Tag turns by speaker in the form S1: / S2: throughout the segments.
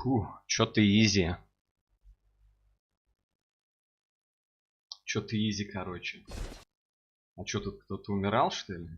S1: Фу, чё-то изи. Чё-то изи, короче. А чё, тут кто-то умирал, что ли?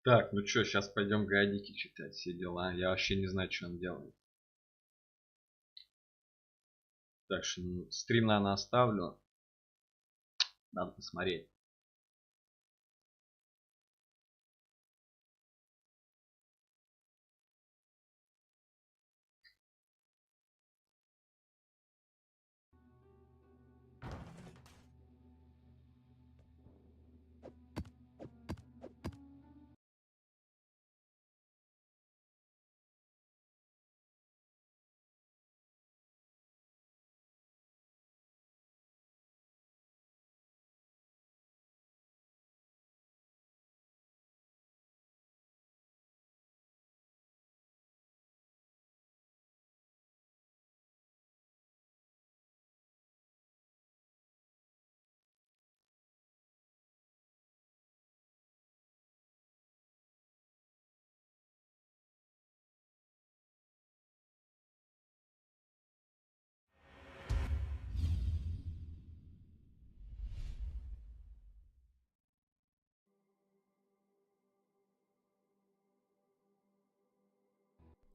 S1: Так, ну чё, сейчас пойдем гадики читать, все дела. Я вообще не знаю, что он делает. Так что стрим, наверное, оставлю. Надо посмотреть.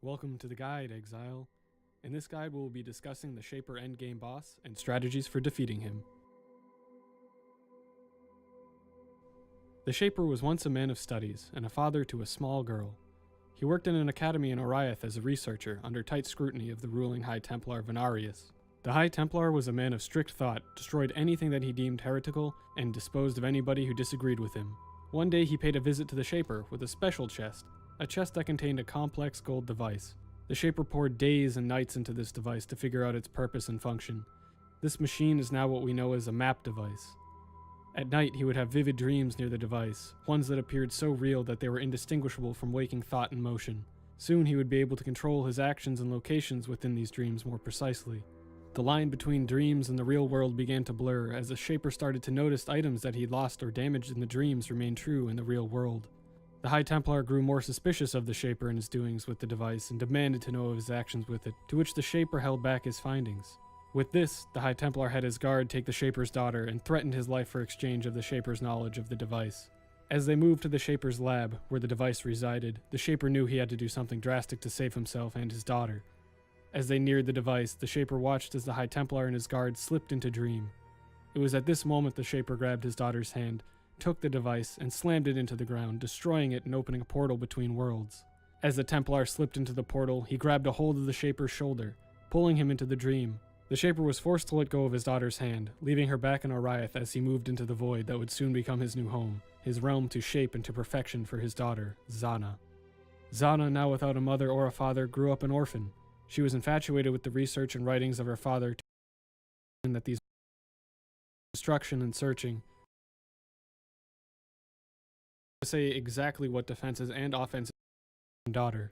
S2: Welcome to the guide, Exile. In this guide, we will be discussing the Shaper endgame boss and strategies for defeating him. The Shaper was once a man of studies and a father to a small girl. He worked in an academy in Oriath as a researcher under tight scrutiny of the ruling High Templar Venarius. The High Templar was a man of strict thought, destroyed anything that he deemed heretical, and disposed of anybody who disagreed with him. One day he paid a visit to the Shaper with a special chest, a chest that contained a complex gold device. The Shaper poured days and nights into this device to figure out its purpose and function. This machine is now what we know as a map device. At night, he would have vivid dreams near the device, ones that appeared so real that they were indistinguishable from waking thought and motion. Soon he would be able to control his actions and locations within these dreams more precisely. The line between dreams and the real world began to blur as the Shaper started to notice items that he'd lost or damaged in the dreams remained true in the real world. The High Templar grew more suspicious of the Shaper and his doings with the device and demanded to know of his actions with it, to which the Shaper held back his findings. With this, the High Templar had his guard take the Shaper's daughter and threatened his life for exchange of the Shaper's knowledge of the device. As they moved to the Shaper's lab, where the device resided, the Shaper knew he had to do something drastic to save himself and his daughter. As they neared the device, the Shaper watched as the High Templar and his guard slipped into dream. It was at this moment the Shaper grabbed his daughter's hand, took the device, and slammed it into the ground, destroying it and opening a portal between worlds. As the Templar slipped into the portal, he grabbed a hold of the Shaper's shoulder, pulling him into the dream. The Shaper was forced to let go of his daughter's hand, leaving her back in Oriath as he moved into the void that would soon become his new home, his realm to shape into perfection for his daughter, Zana. Zana, now without a mother or a father, grew up an orphan. She was infatuated with the research and writings of her father, that these destruction and searching to say exactly what defenses and offenses daughter.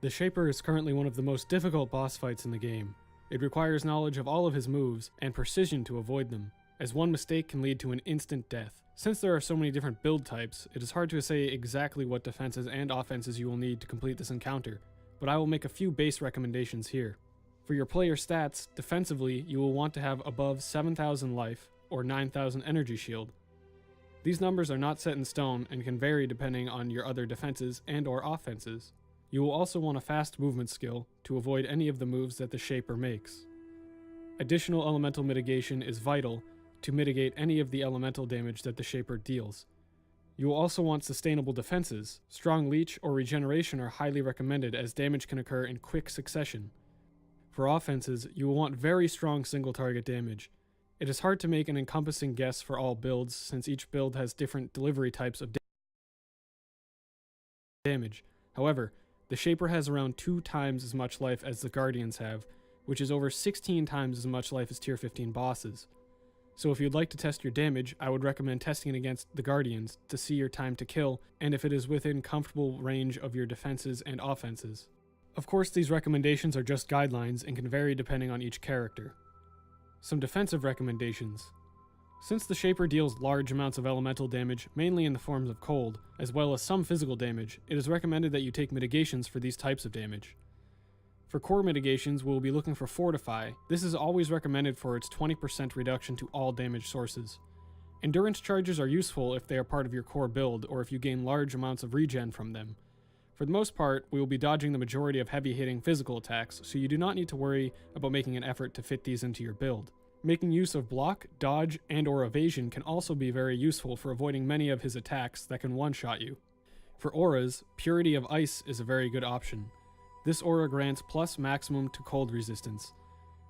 S2: The Shaper is currently one of the most difficult boss fights in the game. It requires knowledge of all of his moves and precision to avoid them, as one mistake can lead to an instant death. Since there are so many different build types, it is hard to say exactly what defenses and offenses you will need to complete this encounter, but I will make a few base recommendations here. For your player stats, defensively, you will want to have above 7,000 life or 9,000 energy shield. These numbers are not set in stone and can vary depending on your other defenses and or offenses. You will also want a fast movement skill to avoid any of the moves that the Shaper makes. Additional elemental mitigation is vital to mitigate any of the elemental damage that the Shaper deals. You will also want sustainable defenses. Strong leech or regeneration are highly recommended as damage can occur in quick succession. For offenses, you will want very strong single target damage. It is hard to make an encompassing guess for all builds, since each build has different delivery types of damage. However, the Shaper has around 2 times as much life as the Guardians have, which is over 16 times as much life as tier 15 bosses. So if you'd like to test your damage, I would recommend testing it against the Guardians to see your time to kill and if it is within comfortable range of your defenses and offenses. Of course, these recommendations are just guidelines and can vary depending on each character. Some defensive recommendations. Since the Shaper deals large amounts of elemental damage, mainly in the forms of cold, as well as some physical damage, it is recommended that you take mitigations for these types of damage. For core mitigations, we will be looking for Fortify. This is always recommended for its 20% reduction to all damage sources. Endurance charges are useful if they are part of your core build, or if you gain large amounts of regen from them. For the most part, we will be dodging the majority of heavy-hitting physical attacks, so you do not need to worry about making an effort to fit these into your build. Making use of block, dodge, and/or evasion can also be very useful for avoiding many of his attacks that can one-shot you. For auras, Purity of Ice is a very good option. This aura grants plus maximum to cold resistance.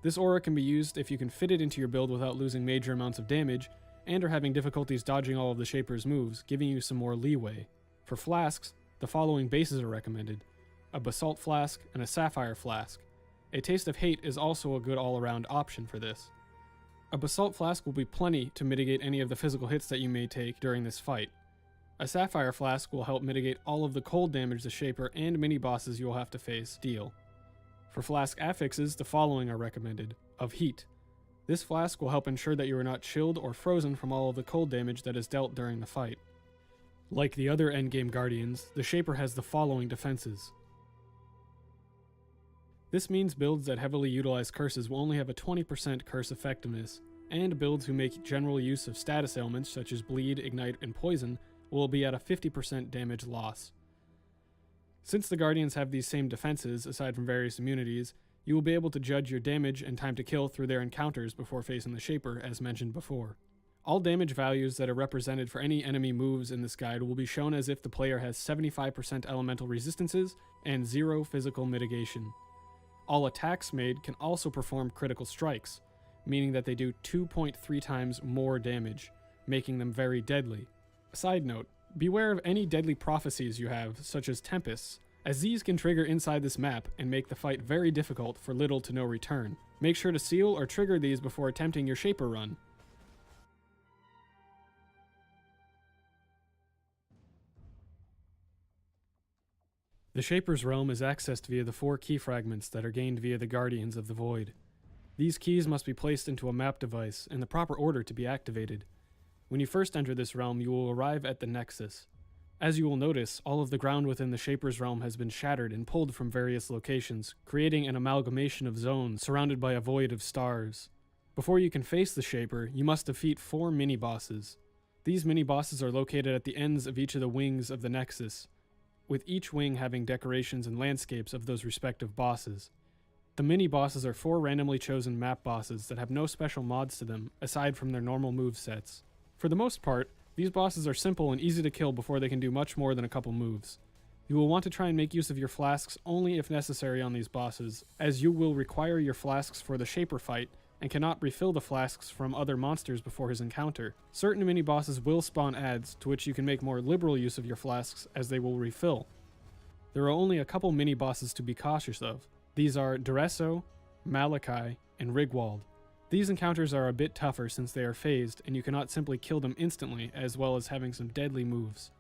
S2: This aura can be used if you can fit it into your build without losing major amounts of damage, and are having difficulties dodging all of the Shaper's moves, giving you some more leeway. For flasks, the following bases are recommended: a Basalt Flask and a Sapphire Flask. A Taste of Hate is also a good all-around option for this. A Basalt Flask will be plenty to mitigate any of the physical hits that you may take during this fight. A Sapphire Flask will help mitigate all of the cold damage the Shaper and mini-bosses you will have to face deal. For flask affixes, the following are recommended: of Heat. This flask will help ensure that you are not chilled or frozen from all of the cold damage that is dealt during the fight. Like the other endgame Guardians, the Shaper has the following defenses. This means builds that heavily utilize curses will only have a 20% curse effectiveness, and builds who make general use of status ailments such as bleed, ignite, and poison will be at a 50% damage loss. Since the Guardians have these same defenses, aside from various immunities, you will be able to judge your damage and time to kill through their encounters before facing the Shaper, as mentioned before. All damage values that are represented for any enemy moves in this guide will be shown as if the player has 75% elemental resistances and 0 physical mitigation. All attacks made can also perform critical strikes, meaning that they do 2.3 times more damage, making them very deadly. Side note, beware of any deadly prophecies you have, such as Tempests, as these can trigger inside this map and make the fight very difficult for little to no return. Make sure to seal or trigger these before attempting your Shaper run. The Shaper's realm is accessed via the 4 key fragments that are gained via the Guardians of the Void. These keys must be placed into a map device in the proper order to be activated. When you first enter this realm, you will arrive at the Nexus. As you will notice, all of the ground within the Shaper's realm has been shattered and pulled from various locations, creating an amalgamation of zones surrounded by a void of stars. Before you can face the Shaper, you must defeat 4 mini-bosses. These mini-bosses are located at the ends of each of the wings of the Nexus, with each wing having decorations and landscapes of those respective bosses. The mini-bosses are 4 randomly chosen map bosses that have no special mods to them, aside from their normal movesets. For the most part, these bosses are simple and easy to kill before they can do much more than a couple moves. You will want to try and make use of your flasks only if necessary on these bosses, as you will require your flasks for the Shaper fight, and cannot refill the flasks from other monsters before his encounter. Certain mini-bosses will spawn adds, to which you can make more liberal use of your flasks as they will refill. There are only a couple mini-bosses to be cautious of. These are Duresso, Malachi, and Rigwald. These encounters are a bit tougher since they are phased, and you cannot simply kill them instantly, as well as having some deadly moves.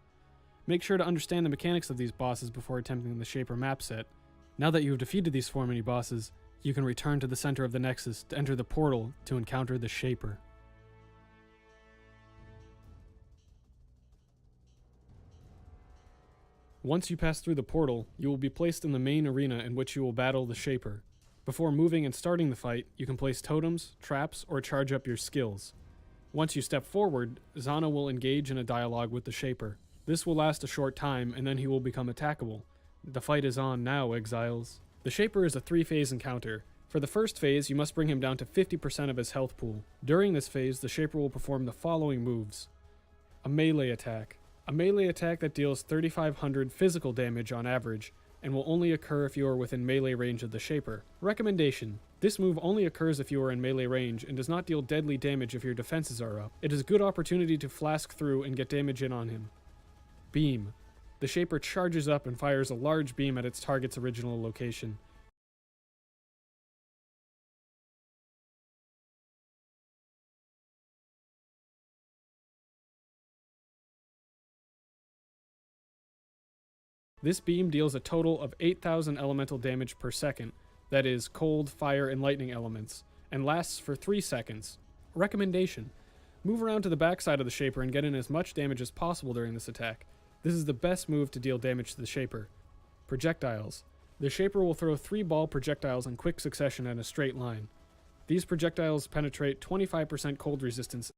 S2: Make sure to understand the mechanics of these bosses before attempting the Shaper map set. Now that you have defeated these 4 mini-bosses, you can return to the center of the Nexus to enter the portal to encounter the Shaper. Once you pass through the portal, you will be placed in the main arena in which you will battle the Shaper. Before moving and starting the fight, you can place totems, traps, or charge up your skills. Once you step forward, Zana will engage in a dialogue with the Shaper. This will last a short time, and then he will become attackable. The fight is on now, Exiles. The Shaper is a 3-phase encounter. For the first phase, you must bring him down to 50% of his health pool. During this phase, the Shaper will perform the following moves. A melee attack. A melee attack that deals 3,500 physical damage on average, and will only occur if you are within melee range of the Shaper. Recommendation: this move only occurs if you are in melee range and does not deal deadly damage if your defenses are up. It is a good opportunity to flask through and get damage in on him. Beam. The Shaper charges up and fires a large beam at its target's original location. This beam deals a total of 8,000 elemental damage per second, that is, cold, fire, and lightning elements, and lasts for 3 seconds. Recommendation: move around to the backside of the Shaper and get in as much damage as possible during this attack. This is the best move to deal damage to the Shaper. Projectiles. The Shaper will throw 3 ball projectiles in quick succession in a straight line. These projectiles penetrate 25% cold resistance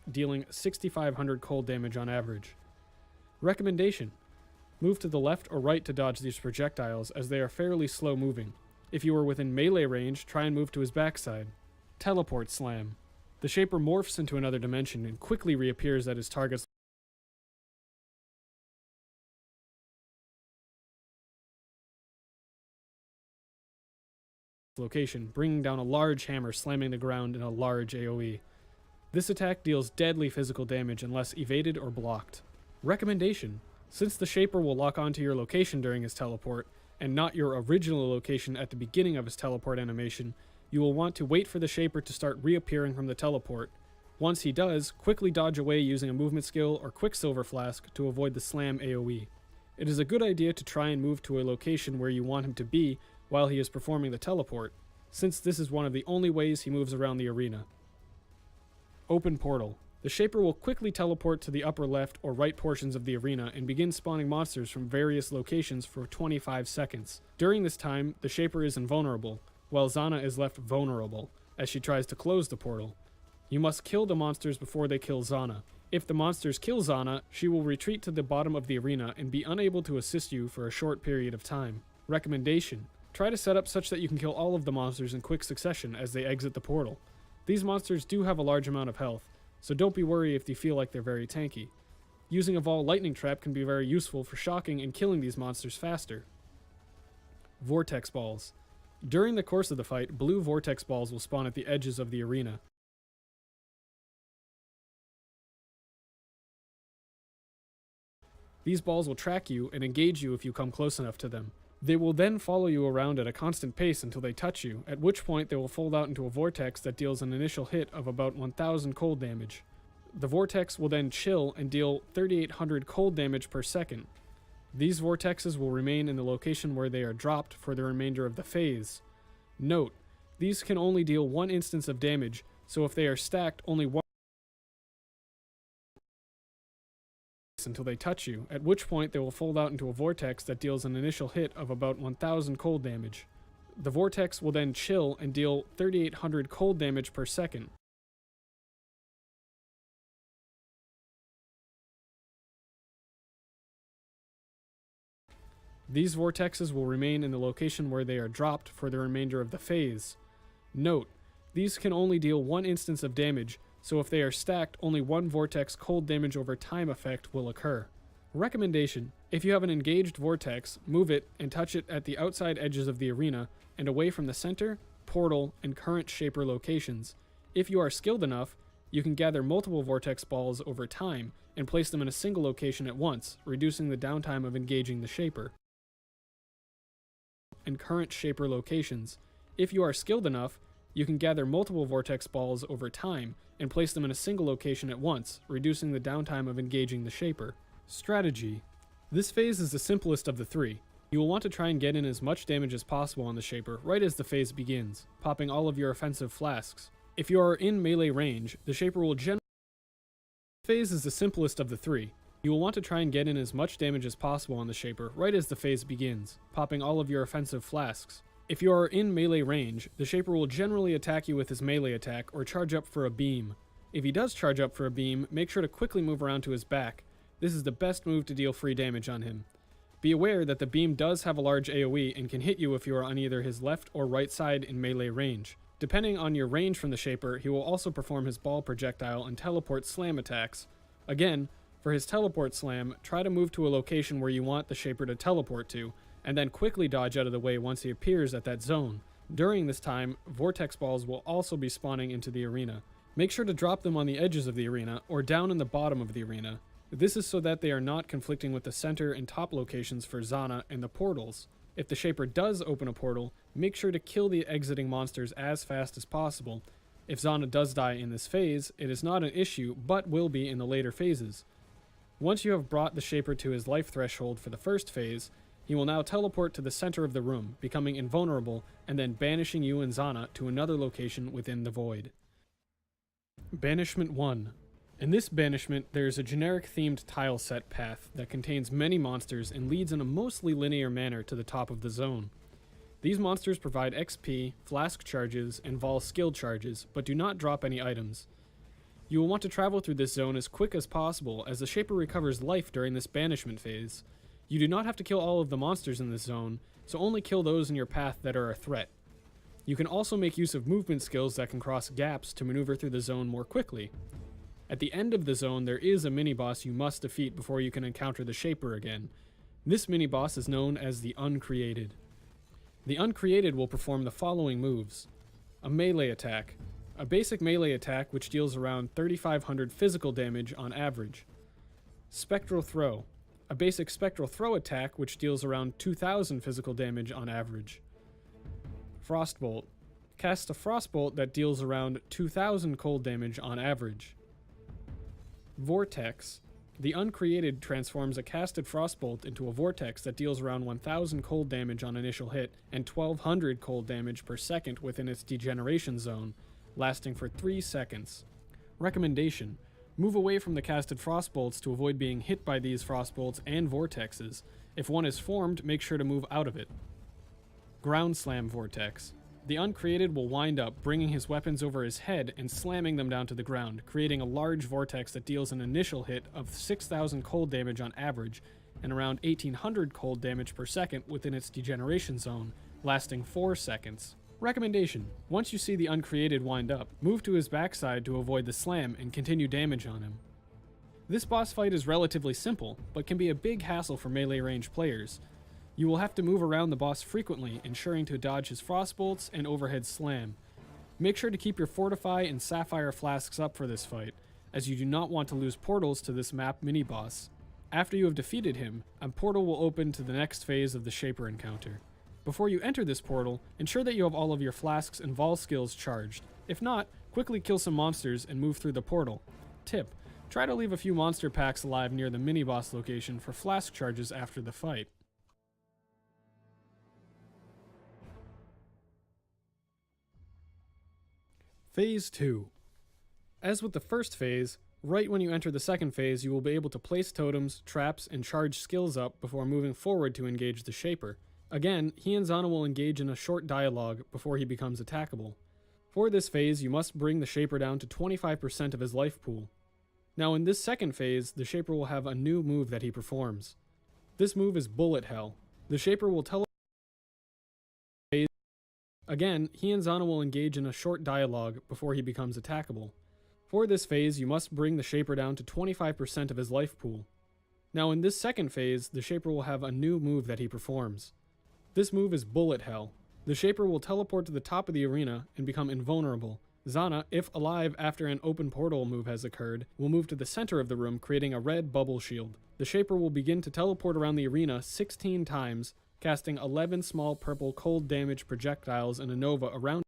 S2: dealing 6,500 cold damage on average. Recommendation: move to the left or right to dodge these projectiles, as they are fairly slow moving. If you are within melee range, try and move to his backside. Teleport Slam. The Shaper morphs into another dimension and quickly reappears at his target's location, bringing down a large hammer slamming the ground in a large AoE. This attack deals deadly physical damage unless evaded or blocked. Recommendation: since the Shaper will lock onto your location during his teleport, and not your original location at the beginning of his teleport animation, you will want to wait for the Shaper to start reappearing from the teleport. Once he does, quickly dodge away using a movement skill or Quicksilver Flask to avoid the slam AoE. It is a good idea to try and move to a location where you want him to be while he is performing the teleport, since this is one of the only ways he moves around the arena. Open Portal. The Shaper will quickly teleport to the upper left or right portions of the arena and begin spawning monsters from various locations for 25 seconds. During this time, the Shaper is invulnerable, while Zana is left vulnerable, as she tries to close the portal. You must kill the monsters before they kill Zana. If the monsters kill Zana, she will retreat to the bottom of the arena and be unable to assist you for a short period of time. Recommendation: try to set up such that you can kill all of the monsters in quick succession as they exit the portal. These monsters do have a large amount of health, so don't be worried if you feel like they're very tanky. Using a Vol Lightning Trap can be very useful for shocking and killing these monsters faster. Vortex Balls. During the course of the fight, blue Vortex Balls will spawn at the edges of the arena. These balls will track you and engage you if you come close enough to them. They will then follow you around at a constant pace until they touch you, at which point they will fold out into a vortex that deals an initial hit of about 1,000 cold damage. The vortex will then chill and deal 3,800 cold damage per second. These vortexes will remain in the location where they are dropped for the remainder of the phase. Note: these can only deal 1 instance of damage, so if they are stacked, only one until they touch you, at which point they will fold out into a vortex that deals an initial hit of about 1,000 cold damage. The vortex will then chill and deal 3,800 cold damage per second. These vortexes will remain in the location where they are dropped for the remainder of the phase. Note: these can only deal 1 instance of damage, so if they are stacked, only 1 vortex cold damage over time effect will occur. Recommendation: if you have an engaged vortex, move it and touch it at the outside edges of the arena and away from the center, portal, and current Shaper locations. If you are skilled enough, you can gather multiple vortex balls over time and place them in a single location at once, reducing the downtime of engaging the Shaper. And current Shaper locations. If you are skilled enough, you can gather multiple vortex balls over time and place them in a single location at once, reducing the downtime of engaging the Shaper. Strategy. This phase is the simplest of the 3. You will want to try and get in as much damage as possible on the Shaper right as the phase begins, popping all of your offensive flasks. If you are in melee range, the Shaper will generally... This phase is the simplest of the 3. You will want to try and get in as much damage as possible on the Shaper right as the phase begins, popping all of your offensive flasks. If you are in melee range, the Shaper will generally attack you with his melee attack or charge up for a beam. If he does charge up for a beam, make sure to quickly move around to his back. This is the best move to deal free damage on him. Be aware that the beam does have a large AoE and can hit you if you are on either his left or right side in melee range. Depending on your range from the Shaper, he will also perform his ball projectile and teleport slam attacks. Again, for his teleport slam, try to move to a location where you want the Shaper to teleport to, and then quickly dodge out of the way once he appears at that zone. During this time, vortex balls will also be spawning into the arena. Make sure to drop them on the edges of the arena, or down in the bottom of the arena. This is so that they are not conflicting with the center and top locations for Zana and the portals. If the Shaper does open a portal, make sure to kill the exiting monsters as fast as possible. If Zana does die in this phase, it is not an issue, but will be in the later phases. Once you have brought the Shaper to his life threshold for the first phase, he will now teleport to the center of the room, becoming invulnerable, and then banishing you and Zana to another location within the void. Banishment 1. In this banishment, there is a generic themed tile set path that contains many monsters and leads in a mostly linear manner to the top of the zone. These monsters provide XP, flask charges, and Vol skill charges, but do not drop any items. You will want to travel through this zone as quick as possible, as the Shaper recovers life during this banishment phase. You do not have to kill all of the monsters in this zone, so only kill those in your path that are a threat. You can also make use of movement skills that can cross gaps to maneuver through the zone more quickly. At the end of the zone, there is a mini-boss you must defeat before you can encounter the Shaper again. This mini-boss is known as the Uncreated. The Uncreated will perform the following moves. A melee attack. A basic melee attack which deals around 3,500 physical damage on average. Spectral Throw. A basic spectral throw attack which deals around 2,000 physical damage on average. Frostbolt. Cast a Frostbolt that deals around 2,000 cold damage on average. Vortex. The Uncreated transforms a casted Frostbolt into a vortex that deals around 1,000 cold damage on initial hit and 1,200 cold damage per second within its degeneration zone, lasting for 3 seconds. Recommendation: move away from the casted Frostbolts to avoid being hit by these Frostbolts and vortexes. If one is formed, make sure to move out of it. Ground Slam Vortex. The Uncreated will wind up, bringing his weapons over his head and slamming them down to the ground, creating a large vortex that deals an initial hit of 6,000 cold damage on average and around 1,800 cold damage per second within its degeneration zone, lasting 4 seconds. Recommendation: once you see the Uncreated wind up, move to his backside to avoid the slam and continue damage on him. This boss fight is relatively simple, but can be a big hassle for melee range players. You will have to move around the boss frequently, ensuring to dodge his Frostbolts and overhead slam. Make sure to keep your Fortify and Sapphire flasks up for this fight, as you do not want to lose portals to this map mini-boss. After you have defeated him, a portal will open to the next phase of the Shaper encounter. Before you enter this portal, ensure that you have all of your flasks and Vol skills charged. If not, quickly kill some monsters and move through the portal. Tip: try to leave a few monster packs alive near the mini-boss location for flask charges after the fight. Phase 2. As with the first phase, right when you enter the second phase, you will be able to place totems, traps, and charge skills up before moving forward to engage the Shaper. Again, he and Zana will engage in a short dialogue before he becomes attackable. For this phase, you must bring the Shaper down to 25% of his life pool. Now in this second phase, the Shaper will have a new move that he performs. This move is Bullet Hell. The Shaper will teleport. Again, he and Zana will engage in a short dialogue before he becomes attackable. For this phase, you must bring the Shaper down to 25% of his life pool. Now in this second phase, the Shaper will have a new move that he performs. This move is Bullet Hell. The Shaper will teleport to the top of the arena and become invulnerable. Zana, if alive after an open portal move has occurred, will move to the center of the room, creating a red bubble shield. The Shaper will begin to teleport around the arena 16 times, casting 11 small purple cold damage projectiles in a nova around.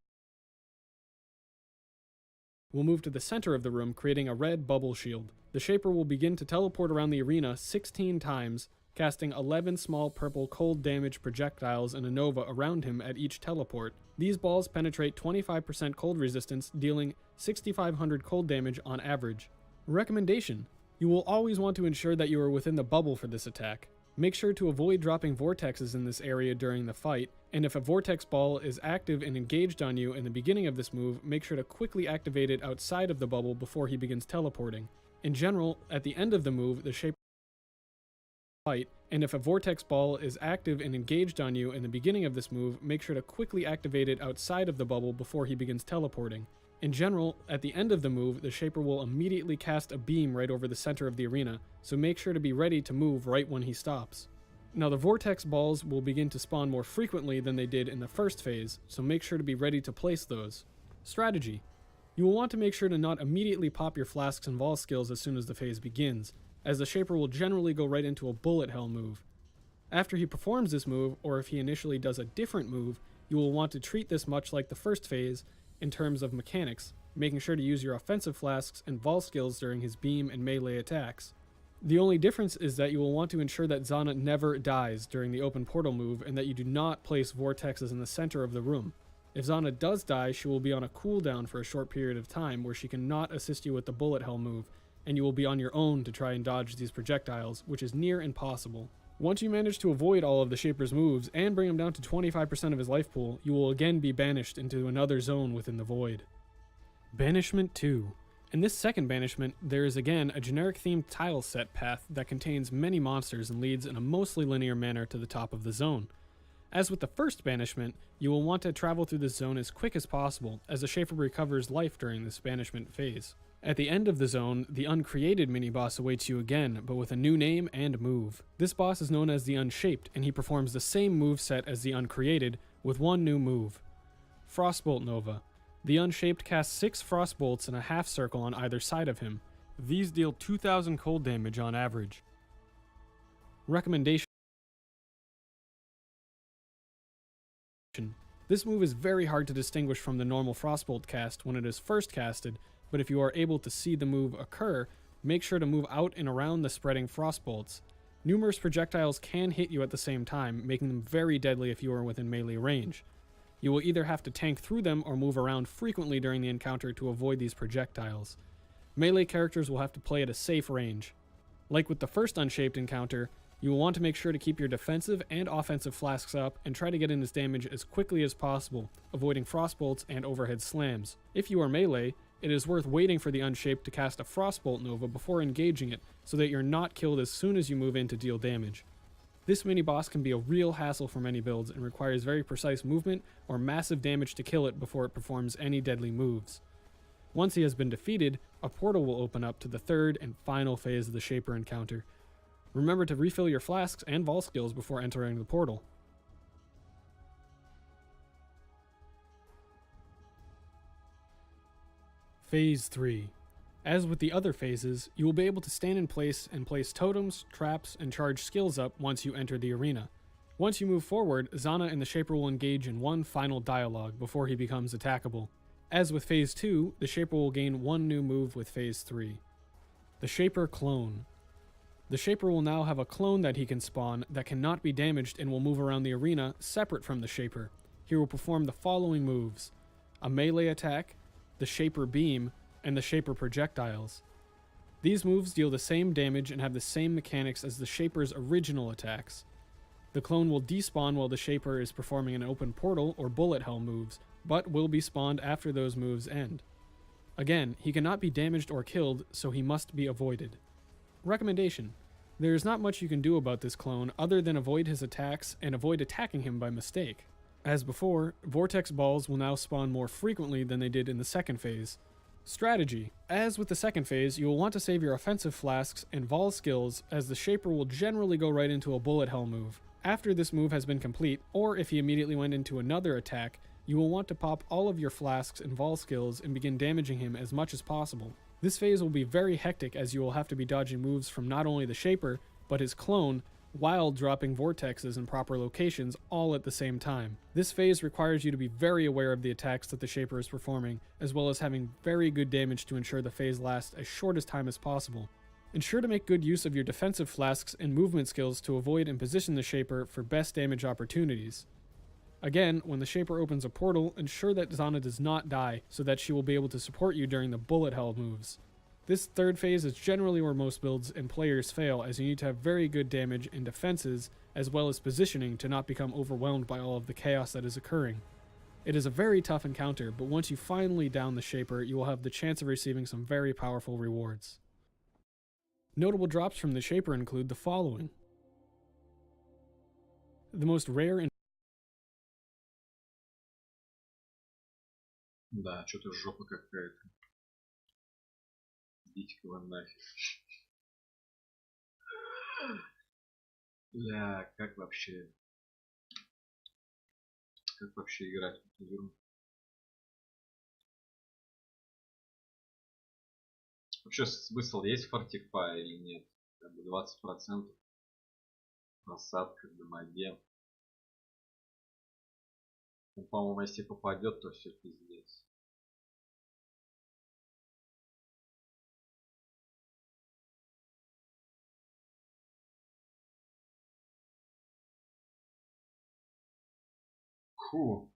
S2: Will move to the center of the room, creating a red bubble shield. The Shaper will begin to teleport around the arena 16 times, casting 11 small purple cold damage projectiles in a nova around him at each teleport. These balls penetrate 25% cold resistance, dealing 6,500 cold damage on average. Recommendation: you will always want to ensure that you are within the bubble for this attack. Make sure to avoid dropping vortexes in this area during the fight, and if a vortex ball is active and engaged on you in the beginning of this move, make sure to quickly activate it outside of the bubble before he begins teleporting. In general, at the end of the move, the Shaper fight And if a vortex ball is active and engaged on you in the beginning of this move, make sure to quickly activate it outside of the bubble before he begins teleporting. In general, at the end of the move, the Shaper will immediately cast a beam right over the center of the arena, so make sure to be ready to move right when he stops. Now the vortex balls will begin to spawn more frequently than they did in the first phase, so make sure to be ready to place those. Strategy. You will want to make sure to not immediately pop your flasks and vol skills as soon as the phase begins, as the Shaper will generally go right into a bullet hell move. After he performs this move, or if he initially does a different move, you will want to treat this much like the first phase in terms of mechanics, making sure to use your offensive flasks and vol skills during his beam and melee attacks. The only difference is that you will want to ensure that Zana never dies during the open portal move and that you do not place vortexes in the center of the room. If Zana does die, she will be on a cooldown for a short period of time where she cannot assist you with the bullet hell move, and you will be on your own to try and dodge these projectiles, which is near impossible. Once you manage to avoid all of the Shaper's moves and bring him down to 25% of his life pool, you will again be banished into another zone within the void. Banishment 2. In this second banishment, there is again a generic themed tile set path that contains many monsters and leads in a mostly linear manner to the top of the zone. As with the first banishment, you will want to travel through this zone as quick as possible, as the Shaper recovers life during this banishment phase. At the end of the zone, the Uncreated mini-boss awaits you again, but with a new name and move. This boss is known as the Unshaped, and he performs the same move set as the Uncreated, with one new move. Frostbolt Nova. The Unshaped casts 6 Frostbolts in a half circle on either side of him. These deal 2000 cold damage on average. Recommendation. This move is very hard to distinguish from the normal Frostbolt cast when it is first casted, but if you are able to see the move occur, make sure to move out and around the spreading Frostbolts. Numerous projectiles can hit you at the same time, making them very deadly if you are within melee range. You will either have to tank through them or move around frequently during the encounter to avoid these projectiles. Melee characters will have to play at a safe range. Like with the first Unshaped encounter, you will want to make sure to keep your defensive and offensive flasks up and try to get in his damage as quickly as possible, avoiding Frostbolts and overhead slams. If you are melee, it is worth waiting for the Unshaped to cast a Frostbolt Nova before engaging it, so that you're not killed as soon as you move in to deal damage. This mini-boss can be a real hassle for many builds and requires very precise movement or massive damage to kill it before it performs any deadly moves. Once he has been defeated, a portal will open up to the third and final phase of the Shaper encounter. Remember to refill your flasks and vol skills before entering the portal. Phase 3. As with the other phases, you will be able to stand in place and place totems, traps, and charge skills up once you enter the arena. Once you move forward, Zana and the Shaper will engage in one final dialogue before he becomes attackable. As with Phase 2, the Shaper will gain one new move with Phase 3. The Shaper Clone. The Shaper will now have a clone that he can spawn that cannot be damaged and will move around the arena separate from the Shaper. He will perform the following moves: a melee attack, the Shaper Beam, and the Shaper Projectiles. These moves deal the same damage and have the same mechanics as the Shaper's original attacks. The clone will despawn while the Shaper is performing an open portal or bullet hell moves, but will be spawned after those moves end. Again, he cannot be damaged or killed, so he must be avoided. Recommendation: there is not much you can do about this clone other than avoid his attacks and avoid attacking him by mistake. As before, vortex balls will now spawn more frequently than they did in the second phase. Strategy: as with the second phase, you will want to save your offensive flasks and vol skills, as the Shaper will generally go right into a bullet hell move. After this move has been complete, or if he immediately went into another attack, you will want to pop all of your flasks and vol skills and begin damaging him as much as possible. This phase will be very hectic, as you will have to be dodging moves from not only the Shaper, but his clone, while dropping vortexes in proper locations all at the same time. This phase requires you to be very aware of the attacks that the Shaper is performing, as well as having very good damage to ensure the phase lasts as short as time as possible. Ensure to make good use of your defensive flasks and movement skills to avoid and position the Shaper for best damage opportunities. Again, when the Shaper opens a portal, ensure that Zana does not die, so that she will be able to support you during the bullet hell moves. This third phase is generally where most builds and players fail, as you need to have very good damage and defenses, as well as positioning to not become overwhelmed by all of the chaos that is occurring. It is a very tough encounter, but once you finally down the Shaper, you will have the chance of receiving some very powerful rewards. Notable drops from the Shaper include the following: The most rare and
S1: Да, что-то жопа какая-то. Идите-ка вы нафиг. Бля, как вообще играть в эту игру? Вообще смысл есть фортифа или нет? Как бы 20% просадка в дамаге. Ну, по-моему, если попадет, то все пиздец. Фу.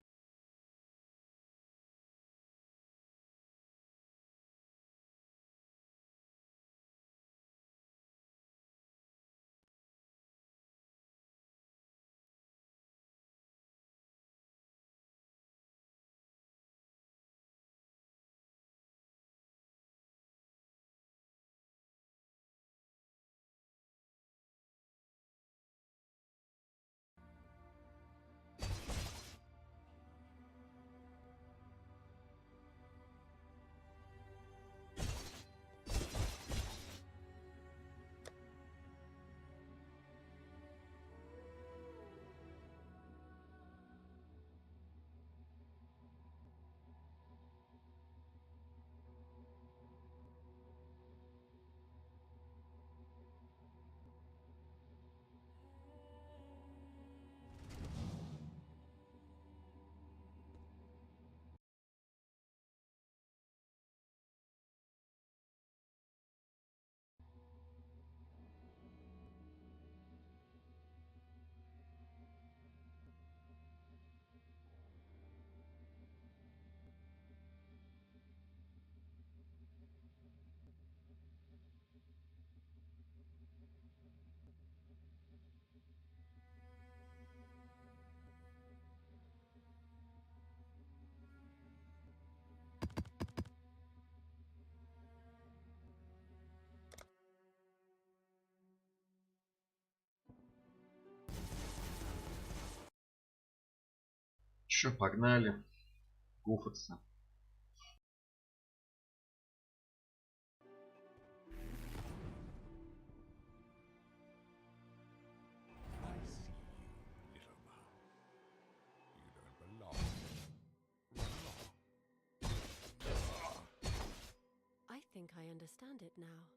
S1: Че, погнали. Гуфаться.
S3: I think I understand it now.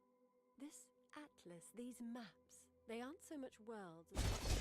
S3: This atlas, these maps, they aren't so much worlds as...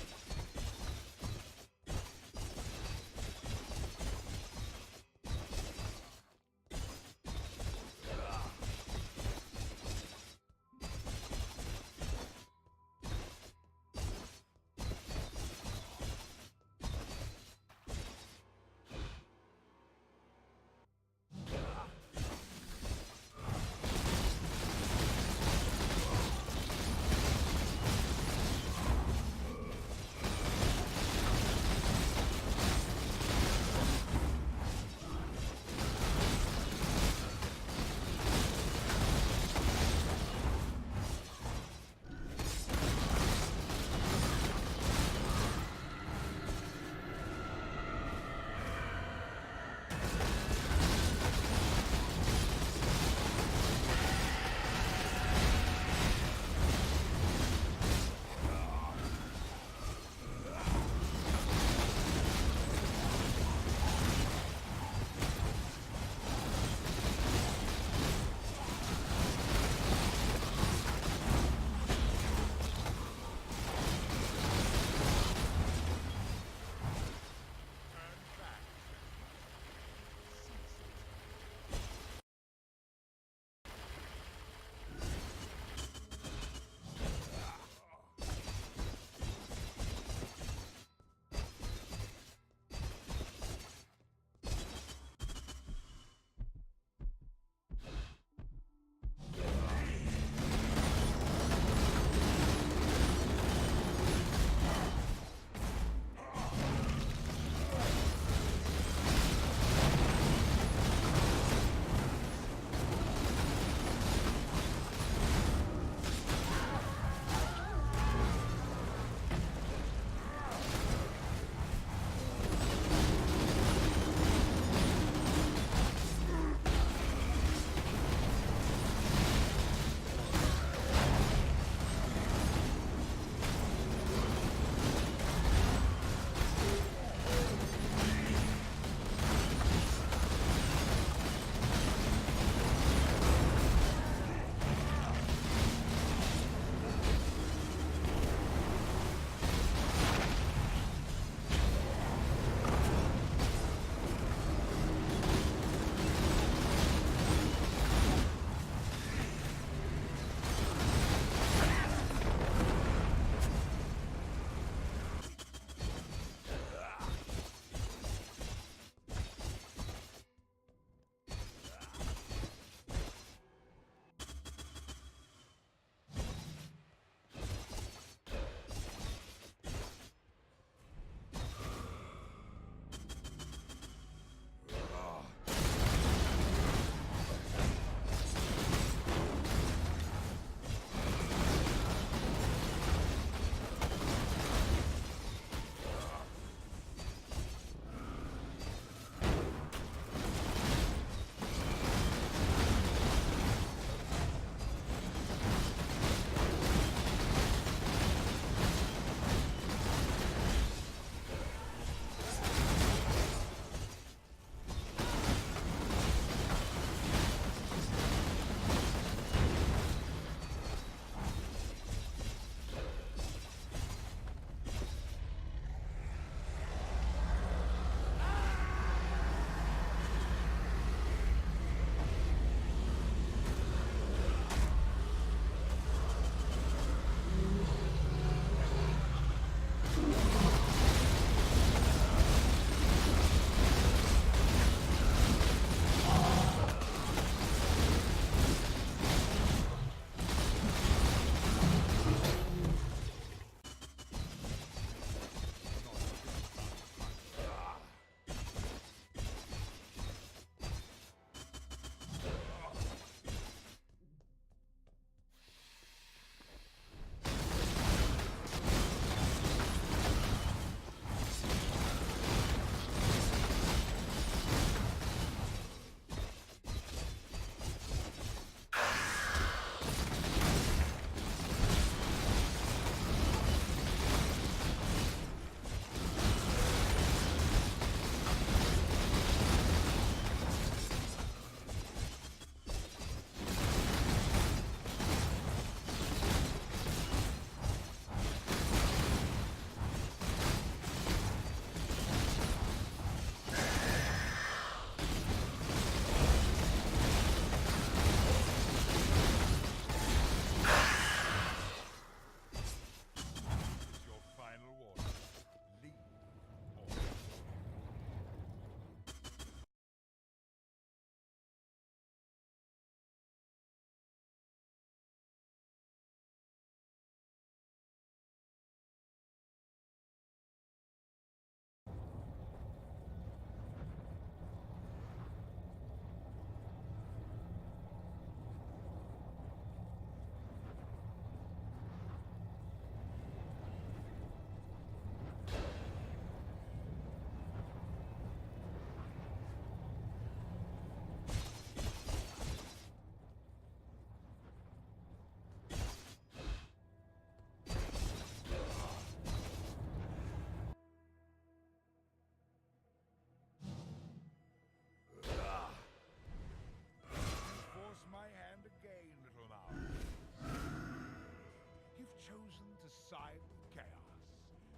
S4: alongside chaos.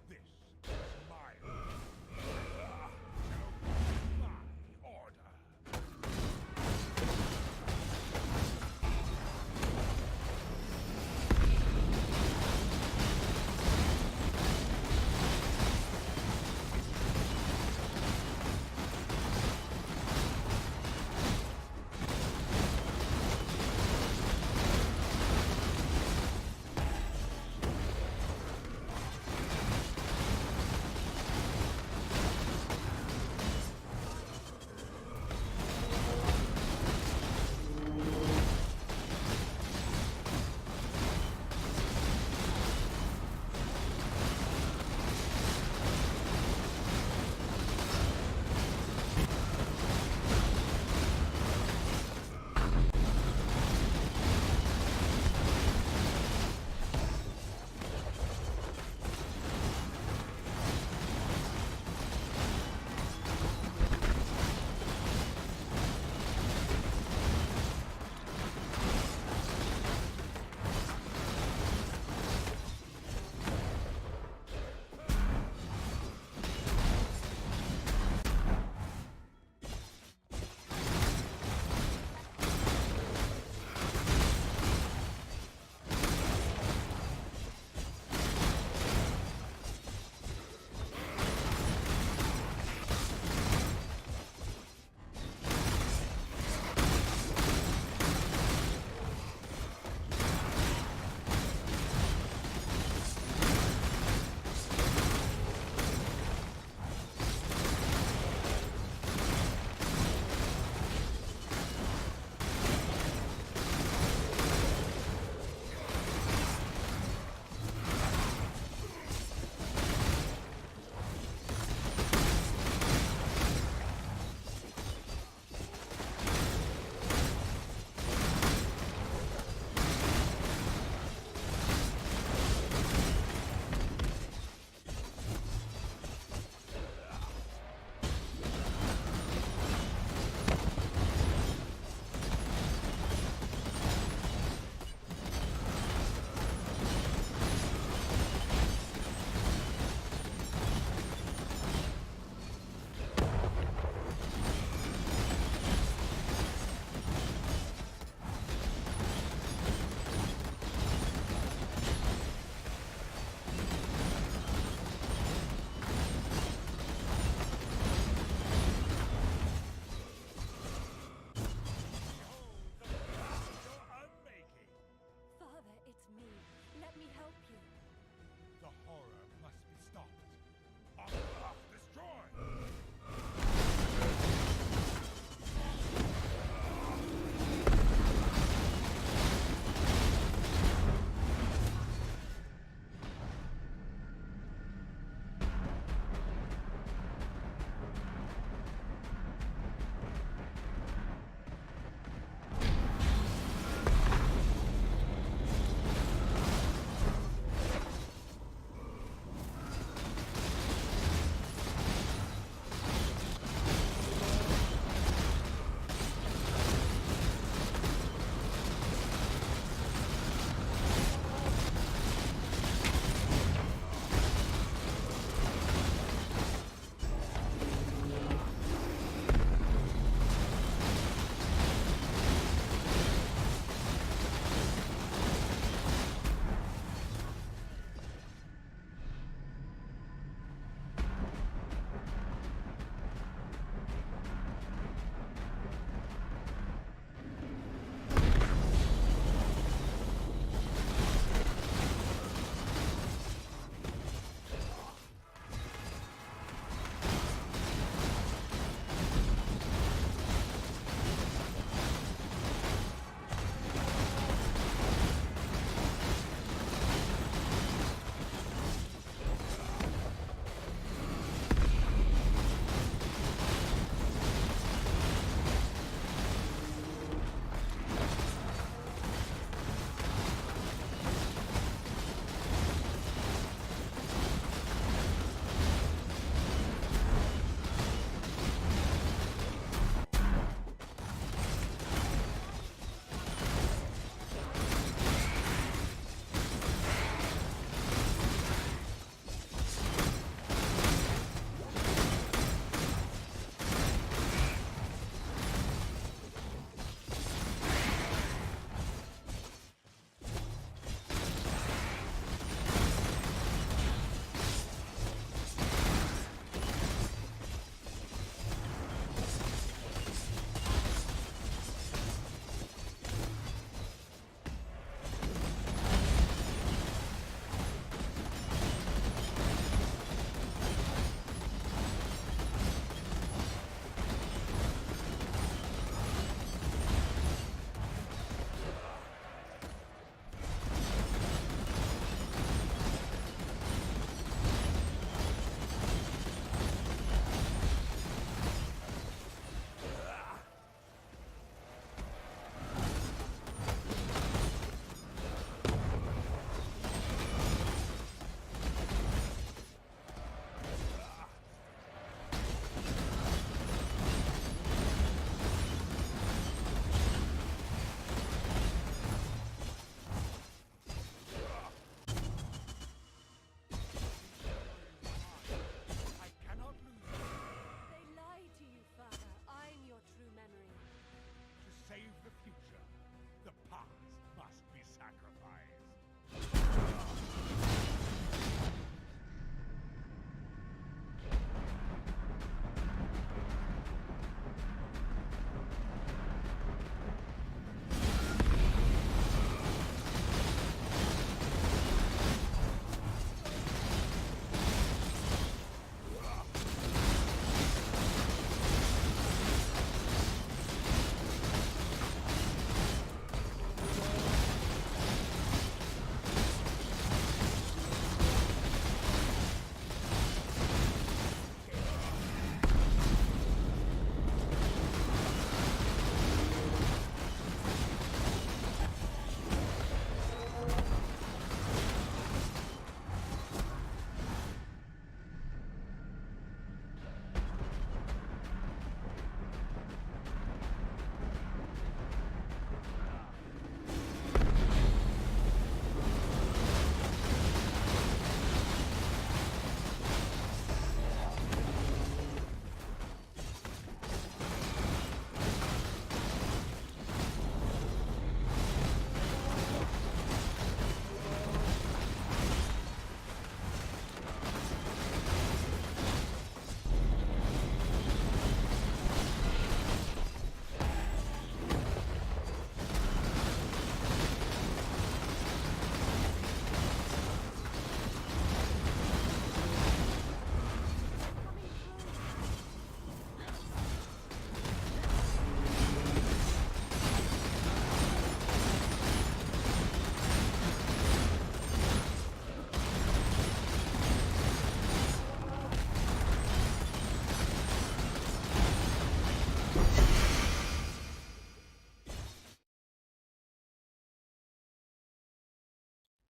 S4: This is my my order.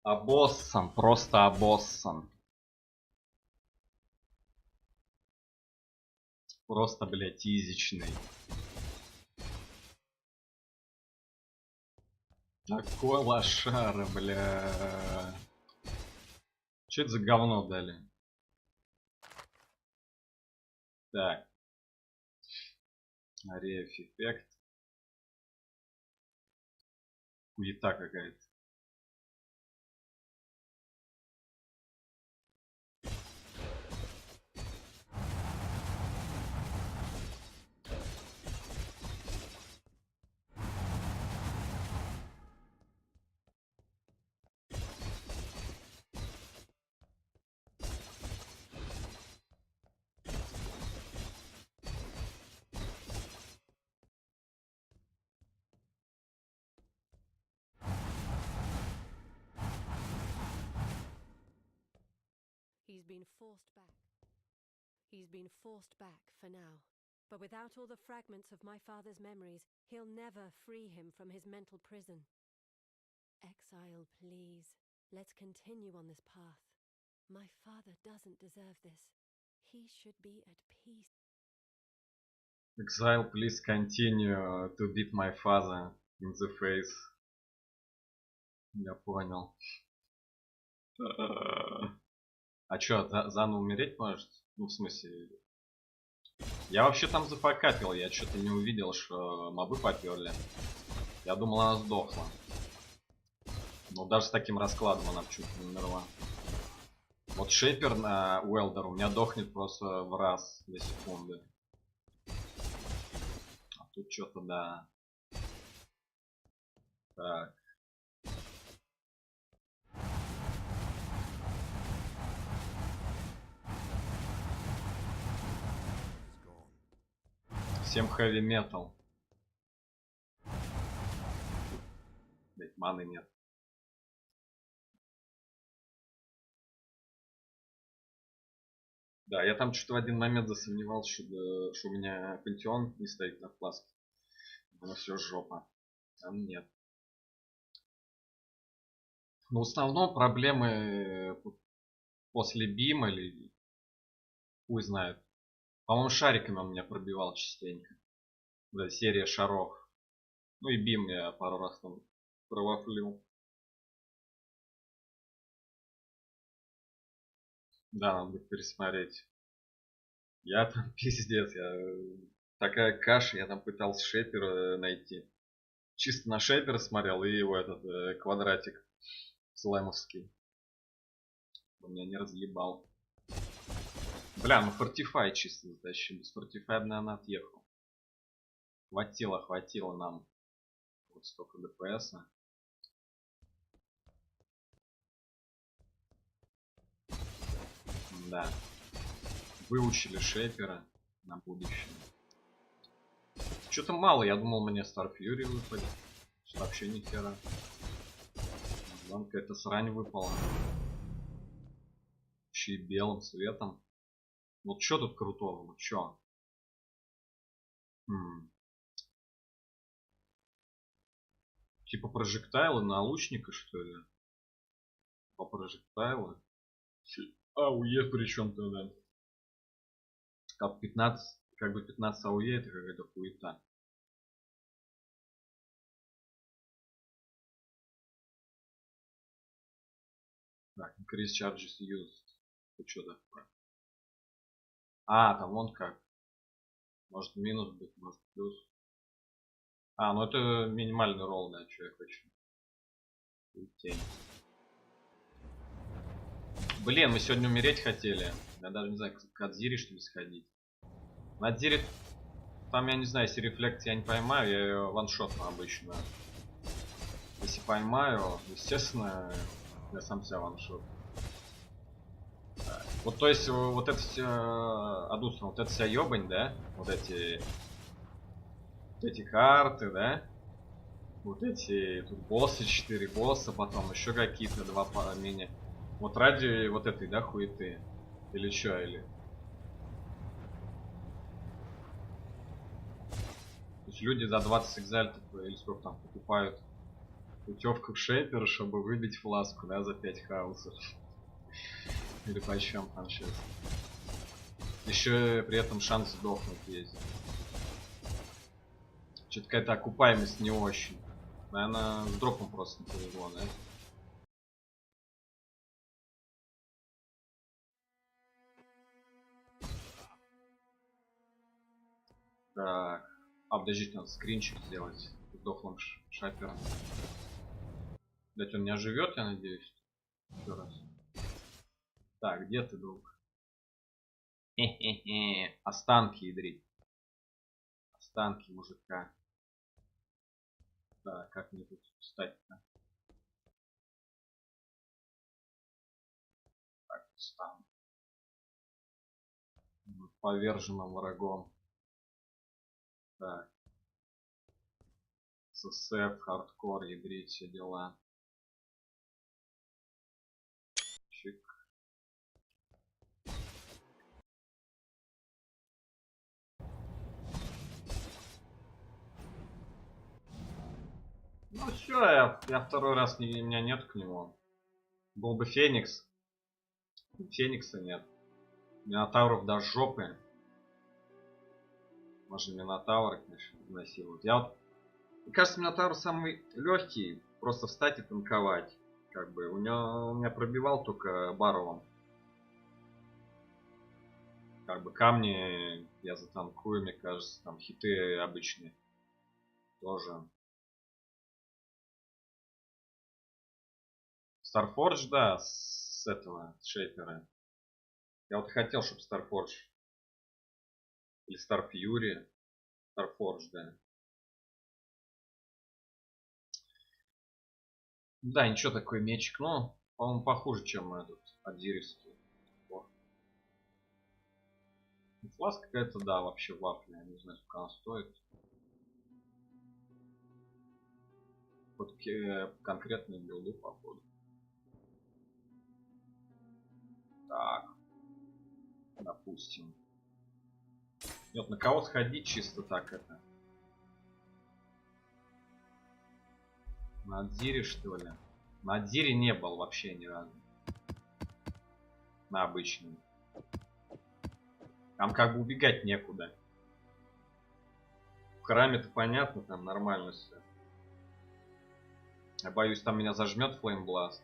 S1: Обоссан, просто обоссан. Просто, блядь, изичный. Такой лошара, бля. Че это за говно дали? Так. Ареф эффект. Хуета какая-то.
S3: He's been forced back. He's been forced back for now. But without all the fragments of my father's memories, he'll never free him from his mental prison. Exile, please. Let's continue on this path. My father doesn't deserve this. He should be at peace.
S1: Exile, please continue to beat my father in the face. Я понял. А чё, заново умереть может? Ну, в смысле... Я вообще там зафакапил, я что-то не увидел, что мобы поперли. Я думал, она сдохла. Но даже с таким раскладом она чуть не умерла. Вот Шейпер на Уэлдер у меня дохнет просто в раз за секунды. А тут что-то, да. Так. Всем хэви метал. Блять, маны нет. Да, я там что-то в один момент засомневался, что у меня пантеон не стоит на фласке. Но все жопа. Там нет. Но в основном проблемы после бима или хуй знает. По-моему, шариками он меня пробивал частенько. Да, серия шаров. Ну и бим я пару раз там провафлил. Да, надо будет пересмотреть. Я там пиздец, такая каша, я там пытался Шейпера найти. Чисто на Шейпера смотрел и его этот квадратик слаймовский. Он меня не разъебал. Бля, ну Fortify чисто затащил. Без Fortify, наверное, отъехал. Хватило нам. Вот столько ДПС. Да. Выучили Шейпера на будущее. Что-то мало, я думал, мне Star Fury выпадет. Что вообще ни хера. Вон какая-то срань выпала. Вообще и белым цветом. Вот что тут крутого? Вот что? Типа прожектайлы на лучника, что ли? По прожектайлы? АУЕ причем тогда? Как 15, как бы 15 АУЕ, это какая-то хуета. Так, increase charges used. Ты что такое? А, там вон как. Может минус быть, может плюс. А, ну это минимальный ролл, да, что я хочу. Тень. Блин, мы сегодня умереть хотели. Я даже не знаю, к Адзире что ли сходить. На Адзире, там я не знаю, если рефлект я не поймаю, я ее ваншотну обычно. Если поймаю, естественно, я сам себя ваншот. Вот то есть вот это все, одну вот это вся ебань, да? Вот эти карты, да? Вот эти тут боссы, 4 босса, потом еще какие-то 2 мини. Вот ради вот этой, да, хуеты. Или что, или... То есть люди за 20 экзальтов или сколько там покупают Путевку в Шейпера, чтобы выбить фласку, да, за 5 хаусов. Или почем там сейчас. Еще при этом шанс сдохнуть есть. Что-то какая-то окупаемость не очень. Наверное, с дропом просто не повезло, да? Так. А, подождите, надо скринчик сделать. С дохлым шапером. Блять, он не оживет, я надеюсь. Еще раз. Так, где ты, друг? Хе-хе-хе. Останки ядрить. Останки мужика. Да, как мне тут встать-то? Так, встану. Поверженным врагом. Так. ССФ, хардкор, ядрить, все дела. Чик. Ну все, я второй раз у меня нет к нему. Был бы Феникс. Феникса нет. Минотавров до жопы. Можно Минотавра, конечно, изнасиловать. Мне кажется, Минотавр самый легкий. Просто встать и танковать. Как бы. У меня пробивал только Баровым. Как бы камни я затанкую, мне кажется. Там хиты обычные. Тоже. Старфордж, да, с этого, с Шейпера. Я вот хотел, чтобы Старфордж. Или Старфьюри. Старфордж, да. Да, ничего, такой мечик. Но, по-моему, похуже, чем этот адзиревский. Флас какая-то, да, вообще вафля. Не знаю, сколько она стоит. Вот конкретные билды, походу. Так. Допустим. Нет, на кого сходить чисто так это? На Адзире, что ли? На Адзире не был вообще ни разу. На обычном. Там как бы убегать некуда. В храме-то понятно, там нормально все. Я боюсь, там меня зажмет флеймбласт.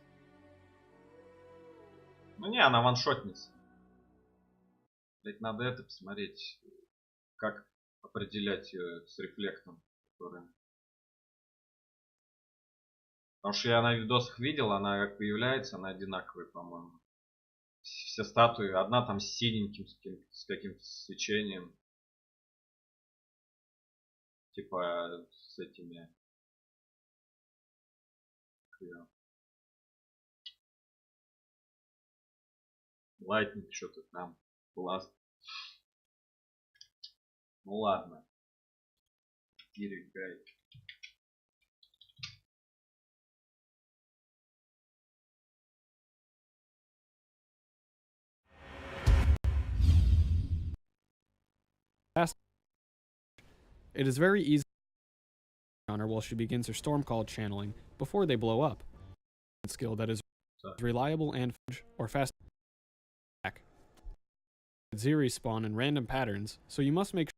S1: Ну не, она ваншотница. Ведь надо это посмотреть, как определять ее с рефлектом. Который... Потому что я на видосах видел, она как появляется, она одинаковая, по-моему. Все статуи, одна там с синеньким, с каким-то свечением. Типа с этими... Лайтнинг, что-то там. Бласт. Ну ладно. Перегай.
S2: It is very easy to counter while she begins her storm call channeling before they blow up. A skill that is reliable and or fast attack. Zeri spawn in random patterns, so you must make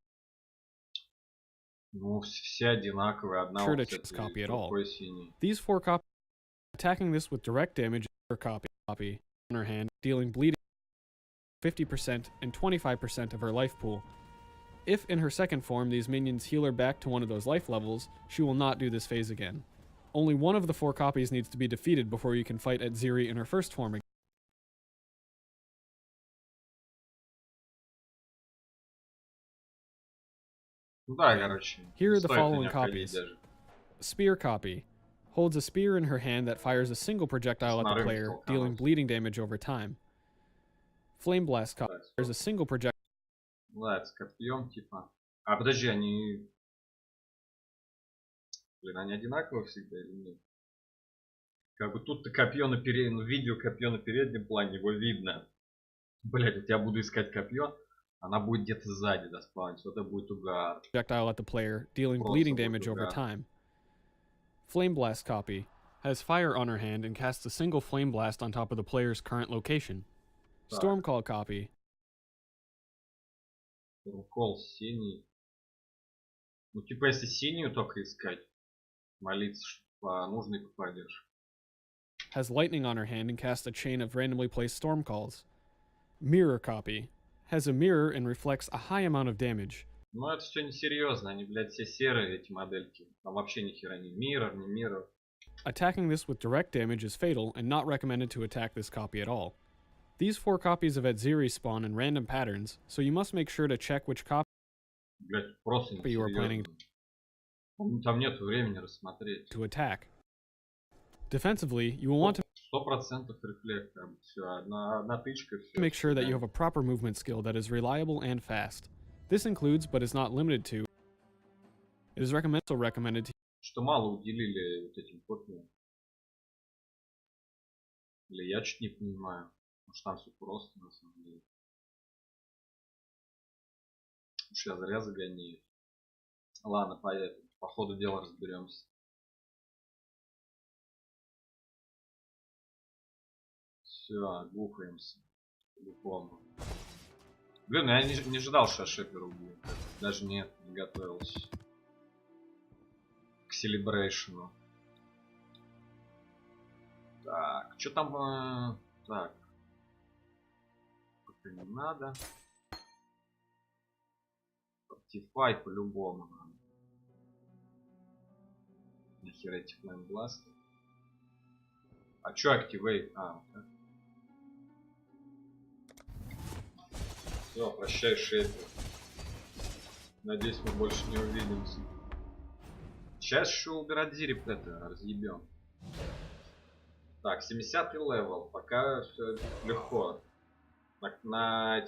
S1: Ну, все одинаковые, одна
S2: sure
S1: вот
S2: to
S1: с
S2: copy
S1: этой
S2: at all.
S1: рукой синей.
S2: These 4 copies attacking this with direct damage per copy on her hand, dealing bleeding 50% and 25% of her life pool. If in her second form these minions heal her back to one of those life levels, she will not do this phase again. Only one of the 4 copies needs to be defeated before you can fight at Zeri in her first form again.
S1: Ну да, короче.
S2: Here are the
S1: стоит
S2: following
S1: меня палить
S2: copies.
S1: даже.
S2: Spear copy. Holds a spear in her hand that fires a single projectile at the player, dealing bleeding damage over time. Flame Blast copy. There's a single projectile.
S1: Да, с копьем типа. А подожди, они... Блин, они одинаковые всегда или нет? Как бы тут-то копье на переднем, видео копье на переднем плане, его видно. Блять, вот я буду искать копье, она будет где-то сзади доспавнить, вот это будет угар.
S2: Projectile at the player, dealing bleeding damage over time. Flame Blast copy has fire on her hand and casts a single flame blast on top of the player's current location. Stormcall copy.
S1: Stormcall синий. Ну, типа, если синюю только искать, молиться, что по нужной попадешь.
S2: Has lightning on her hand and casts a chain of randomly placed storm calls. Mirror copy has a mirror and reflects a high amount of damage.
S1: Ну, это все несерьезно, они, блядь, все серые, эти модельки. Там вообще ни хера не mirror, не mirror.
S2: Attacking this with direct damage is fatal and not recommended to attack this copy at all. These 4 copies of Adziri spawn in random patterns, so you must make sure to check which copy
S1: Блядь, просто
S2: you are planning
S1: там нет времени рассмотреть.
S2: to attack. Defensively, you will want to
S1: 100% рефлект, там все, одна тычка, все.
S2: make sure that you have a proper movement skill that is reliable and fast. This includes, but is not limited to, it is recommended to
S1: Что мало уделили вот этим копиям. Или я чуть не понимаю. Может там все просто на самом деле. Уж я зря загоняю. Ладно, поехали. По ходу дела разберемся. Все, гухаемся. По-любому. Блин, я не ожидал, что я Шейпера убью. Даже не готовился. К селебрейшену. Так, что там... Так. Это не надо. Fortify по-любому надо. Нахера эти флеймбласты. А чё активейт? А, так. Все, прощай, Шейпер. Надеюсь, мы больше не увидимся. Сейчас еще убирать Зирип это разъебем. Так, 70-й левел. Пока все легко. На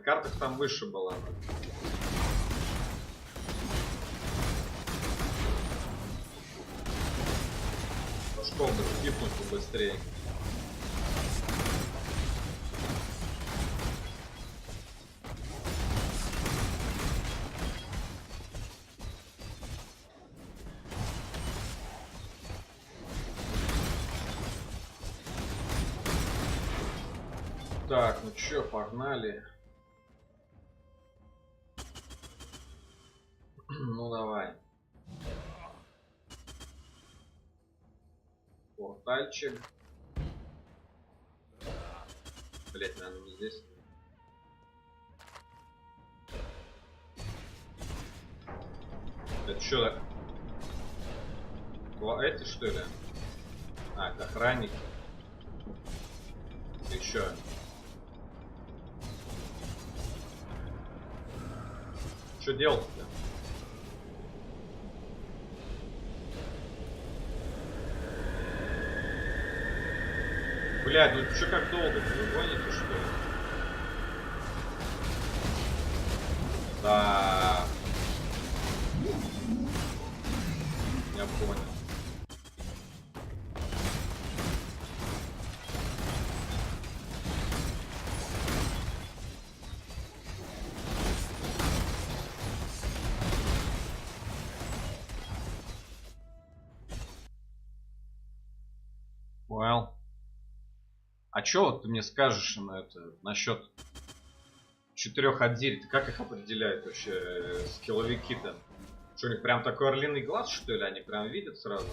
S1: картах там выше была. Пошел бы скипнуть побыстрее. Так, ну чё, погнали. Ну давай. Портальчик. Блять, наверное, не здесь. Это чё? Эти что ли? А, это охранник. Еще. Что делать-то? Блядь, ну что как долго? Вы гоните, что ли? Да. Я понял. Well. А чё вот ты мне скажешь на это насчет 4 отделей? Ты как их определяют вообще скилловики-то? Что у них прям такой орлиный глаз, что ли? Они прям видят сразу?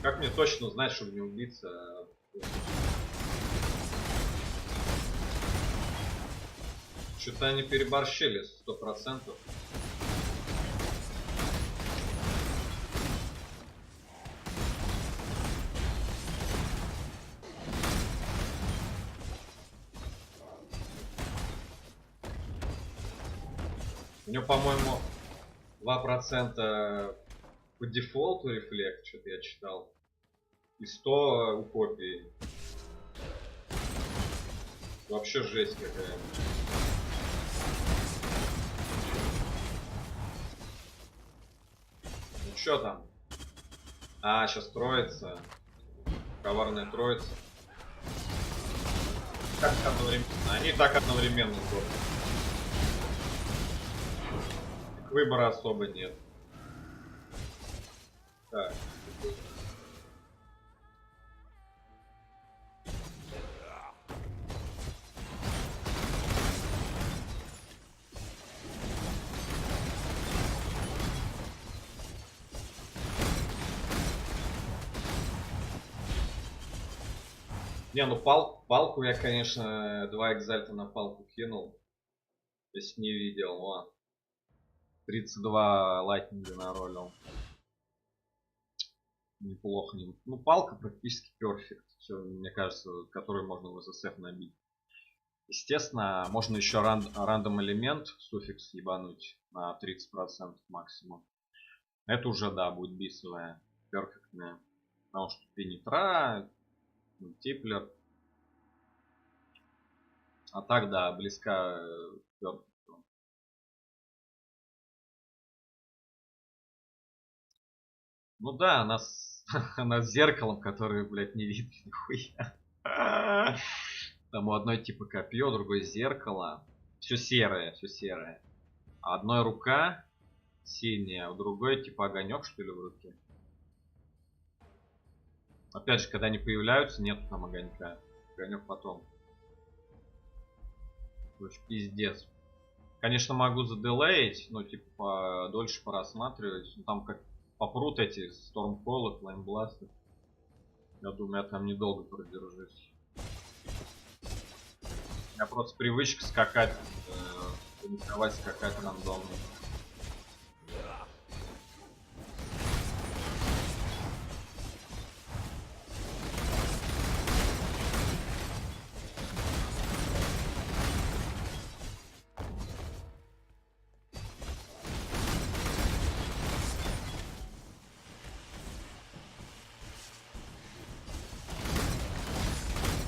S1: Как мне точно знать, чтобы не убиться? Что-то они переборщили 100%. У него, по-моему, 2% по дефолту рефлект, что-то я читал. И 100 у копии. Вообще жесть какая. Ну что там? А, сейчас троица. Коварная троица. Как одновременно? Они так одновременно сдохли. выбора особо нет. Так. Не, ну палку я, конечно, 2 экзальта на палку кинул. Если не видел, о. 32 лайтнинга наролил. Неплохо. Ну, палка практически перфект. Все, мне кажется, которую можно в SSF набить. Естественно, можно еще рандом элемент суффикс ебануть на 30% максимум. Это уже, да, будет бисовая, перфектная. Потому что пенетра, мультиплер. А так, да, близка к перфекту. Ну да, она с зеркалом, которое, блядь, не видно нихуя. Там у одной типа копье, другой зеркало. Все серое, все серое. А одной рука синяя, а у другой типа огонек, что ли, в руке. Опять же, когда они появляются, нету там огонька. Огонек потом. Короче, пиздец. Конечно, могу заделеить, но типа дольше порассматривать. Ну, там как попрут эти Stormcall, Flameblast. Я думаю, я там недолго продержусь. У меня просто привычка скакать, паниковать, скакать рандомно.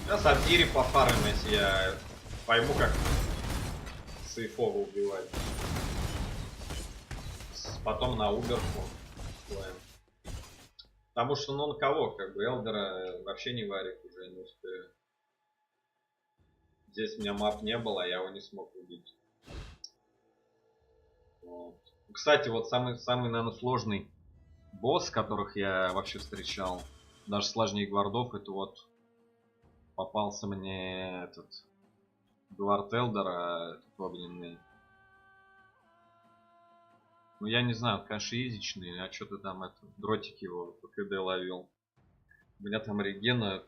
S1: Сейчас Ардири пофарим, если я пойму, как сейфово убивать. Потом на уберку. Потому что, ну, на кого, как бы, Элдера вообще не варит, уже не успею. Здесь у меня мап не было, а я его не смог убить. Вот. Кстати, вот самый, наверное, сложный босс, которых я вообще встречал, даже сложнее гвардов, это вот попался мне этот Гвард Элдера, этот огненный. Ну, я не знаю, он, конечно, изичный, а что-то там это, дротик его по КД ловил. У меня там регена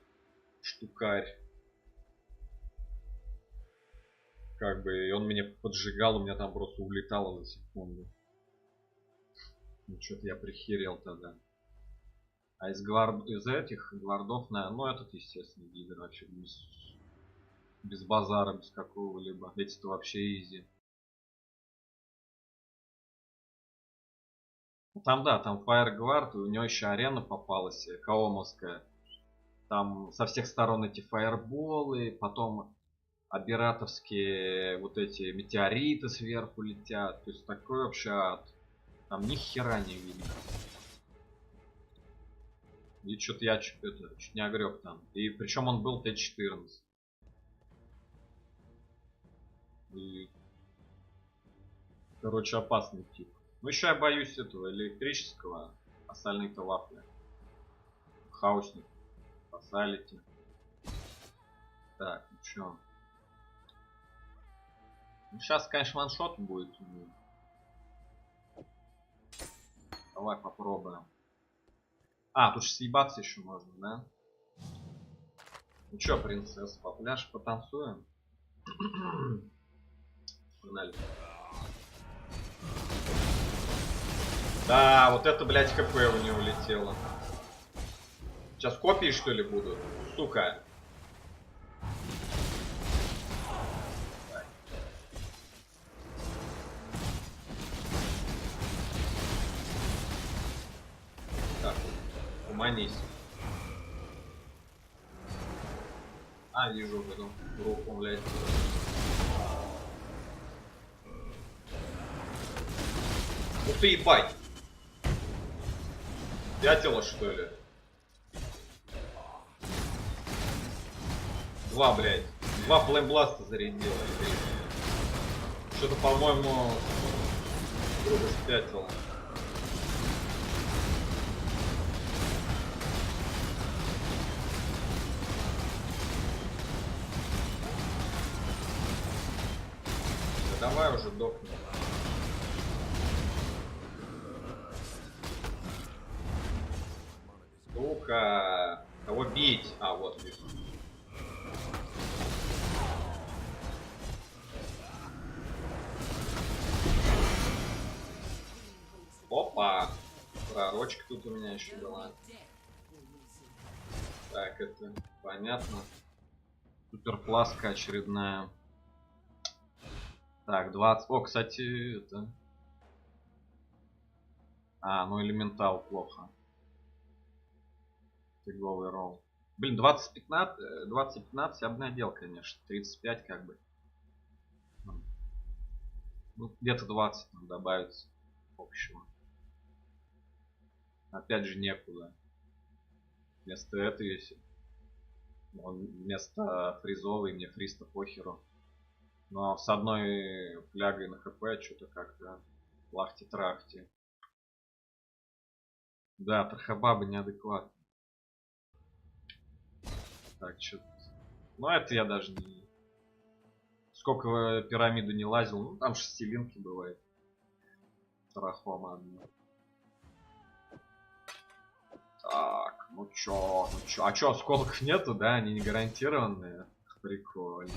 S1: штукарь. Как бы, и он меня поджигал, у меня там просто улетало за секунду. Ну, что-то я прихерел тогда. А из этих гвардов, ну, этот, естественно, гидр вообще без базара, без какого-либо. Эти-то вообще изи. Там, да, там Fireguard, у него еще арена попалась, Каомовская. Там со всех сторон эти фаерболы, потом абератовские вот эти метеориты сверху летят. То есть такой вообще ад. Там ни хера не видно. И что-то я чуть не огреб там. И причем он был Т-14. И... Короче, опасный тип. Ну еще я боюсь этого электрического. Остальных-то вафли. Хаусник. Фасалити. Так, ну чё. Ну, сейчас, конечно, ваншот будет. Давай попробуем. А, тут же съебаться еще можно, да? Ну чё, принцесса, по пляжу потанцуем? Погнали. Да, вот это, блядь, ХП у него улетело. Сейчас копии, что ли, будут? Сука. Так, уманись. А, вижу в эту руку, блядь. Ух ты, ебать! Пятило, что ли? Два, блядь. Два флеймбласта зарядила. Что-то, по-моему... Друга спятила. Да давай уже дохни. Сука. Кого бить? А, вот вижу. Опа! Пророчка тут у меня еще была. Так, это понятно. Суперпласка очередная. Так, 20. О, кстати, это... А, ну элементал плохо. Фиговый ролл. Блин, 20-15 я бы надел, конечно. 35 как бы. Ну, где-то 20 там добавится общего. Опять же некуда. Вместо этого есть. Вместо фризовой мне фриз-то похеру. Но с одной флягой на хп что-то как-то лахти-трахти. Да, трахабаба неадекватно. Так, что-то... Ну, это я даже не... Сколько в пирамиду не лазил, ну, там шестилинки бывает. Трахома одна. Так, ну чё. А чё, осколков нету, да? Они не гарантированные. Прикольно.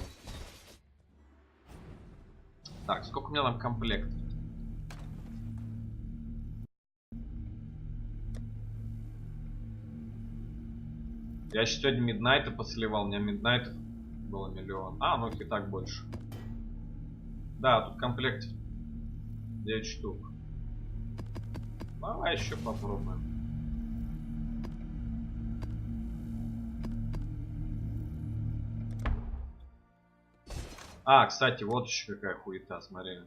S1: Так, сколько у меня там комплектов? Я еще сегодня миднайта посливал, у меня миднайтов было 1 000 000. А, ну их и так больше. Да, тут комплектов 9 штук. Давай еще попробуем. А, кстати, вот еще какая хуета, смотри.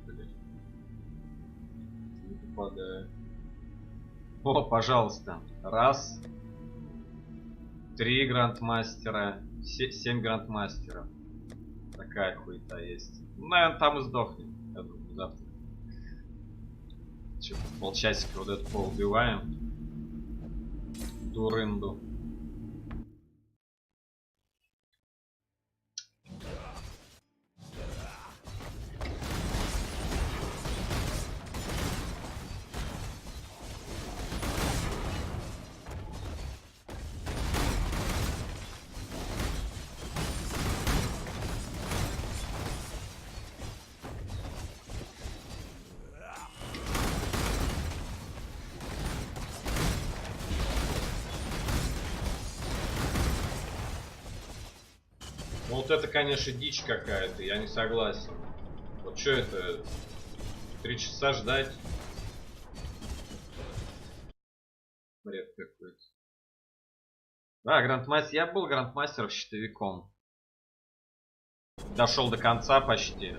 S1: Блин. Не попадаю. О, пожалуйста. Раз. 3 грандмастера. 7 грандмастеров. Такая хуета есть. Ну, наверное, там и сдохнем. Я думаю, завтра. Что-то полчасика вот это поубиваем. Дурынду. Ну вот это, конечно, дичь какая-то, я не согласен. Вот что это? 3 часа ждать? Бред какой-то. Да, грандмастер. Я был грандмастером щитовиком. Дошел до конца почти.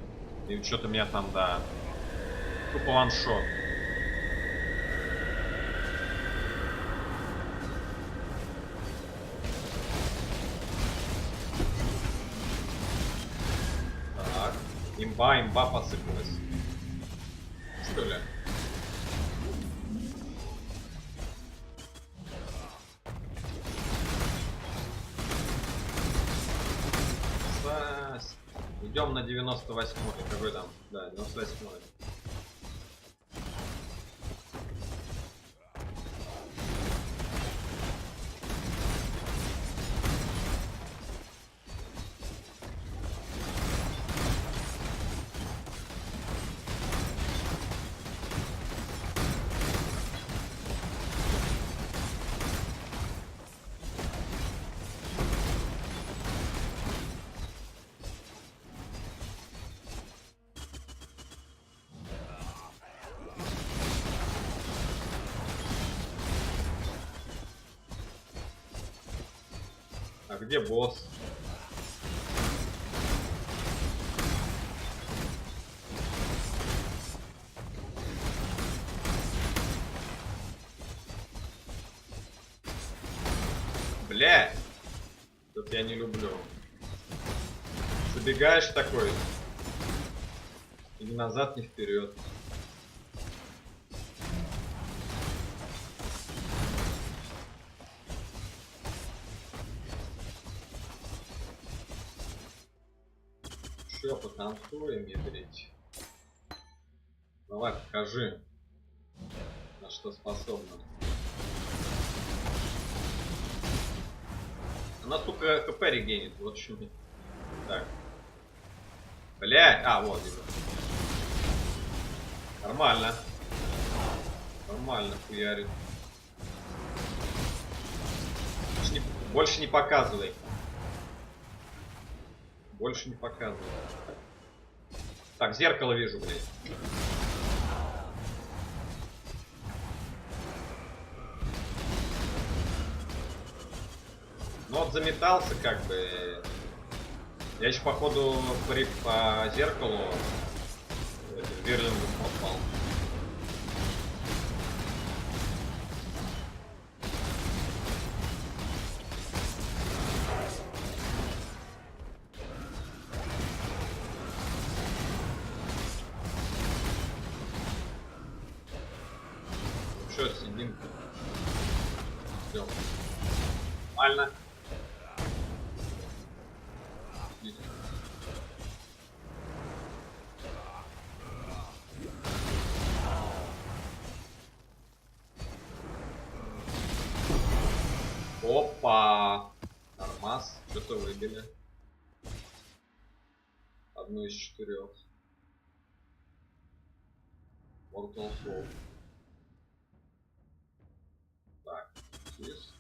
S1: И что-то меня там, да. Тупо ваншот. Так. Имба посыпалась. Что ли? Идем на 98-й. Какой там? Да, 98-й. А где босс? Бля! Тут я не люблю. забегаешь такой. И ни назад, ни вперед. Что, потанцуем, ядрить? Давай, покажи, на что способна. Она только ХП регенит, вот что. Так. Блядь, вот его. Нормально. Нормально хуярит. Больше не показывай. Больше не показывай. Так, зеркало вижу, блядь. Ну вот заметался как бы. Я еще походу по зеркалу Верлингу попал. Что сидим? Все. Нормально. Опа! Нормас. Что-то выбили. Одну из 4. Mortal Soul. Так, здесь.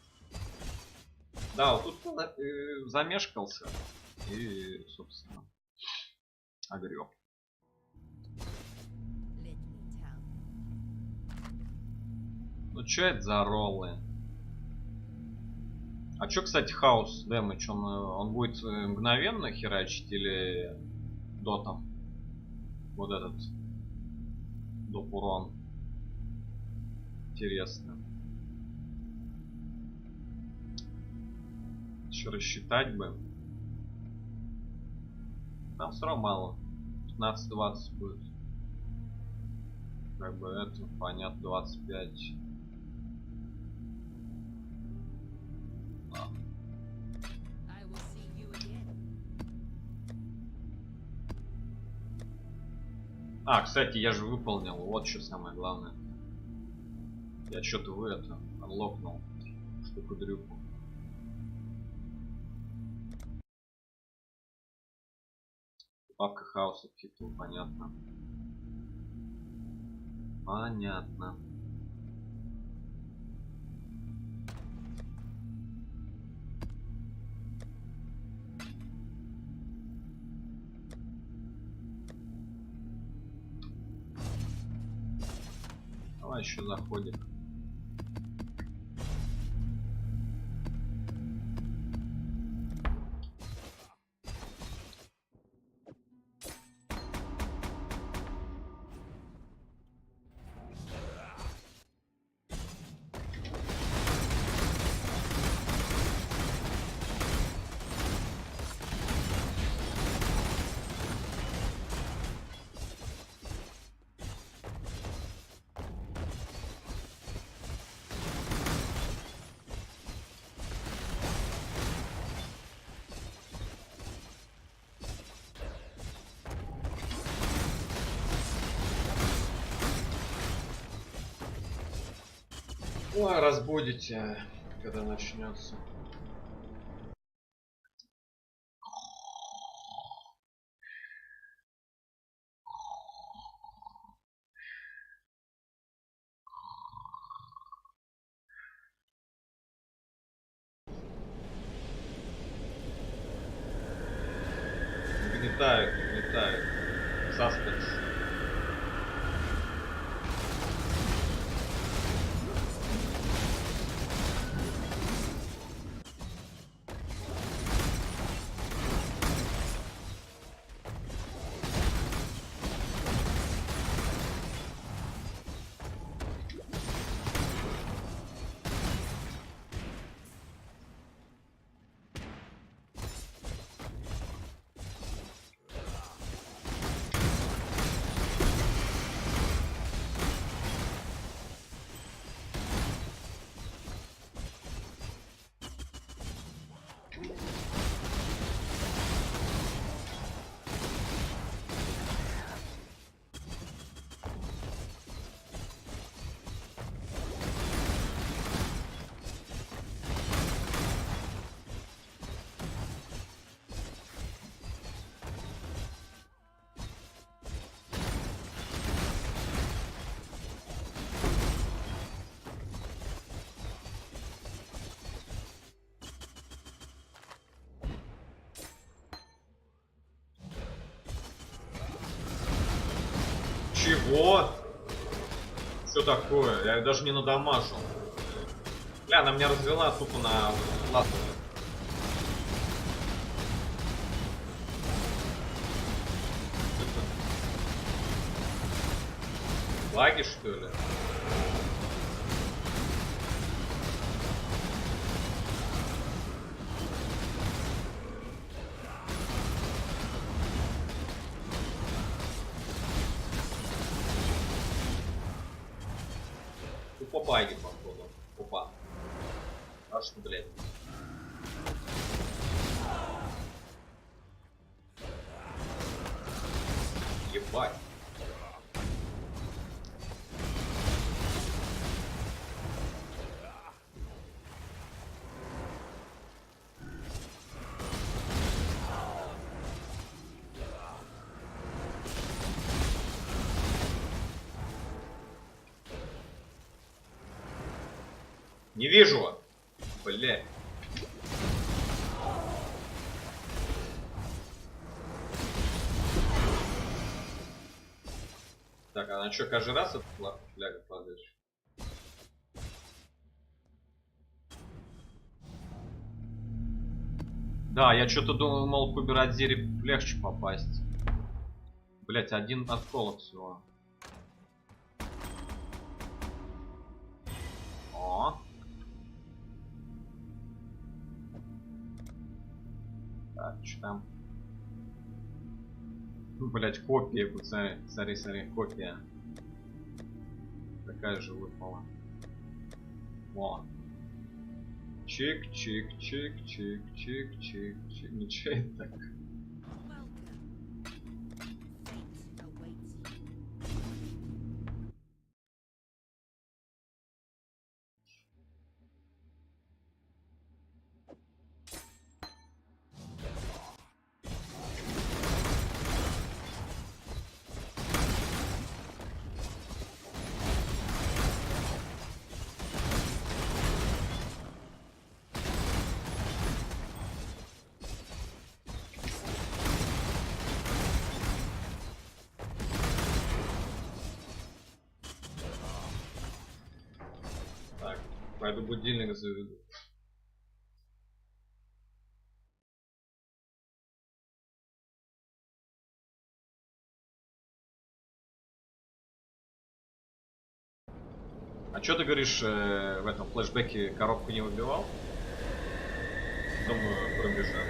S1: Да, вот тут замешкался. И, собственно, огреб. Ну что это за роллы? А чё, кстати, хаус дэмэдж, он будет мгновенно херачить или дотом? Вот этот доп урон. Интересно. Еще рассчитать бы. Там все равно мало. 15-20 будет. Как бы это, понятно, 25. Кстати, я же выполнил. Вот что самое главное. Я что-то анлокнул штуку-дрюку. Папка хаоса титул, понятно. Понятно. Давай еще заходим. Ой, разбудите, когда начнется. Угнетают. Саспенс. Чего? Что такое? Я даже не надамажил. Бля, она меня развела тупо на лату. Лаги, что ли? Тупо баги, походу. Опа. А что, блядь? Ебать. Не вижу. Блядь. Так, она что, каждый раз от фляга падает? Да, я что-то думал, убирать зелье легче попасть. Блять, один осколок всего. О. Так, что там? Блять, копия, смотри, копия. Такая же выпала. О. Чик-чик-чик-чик-чик-чик. Ничего это так. Так, пойду будильник заведу. А что ты говоришь, в этом флешбеке коробку не выбивал? Думаю, пробежал.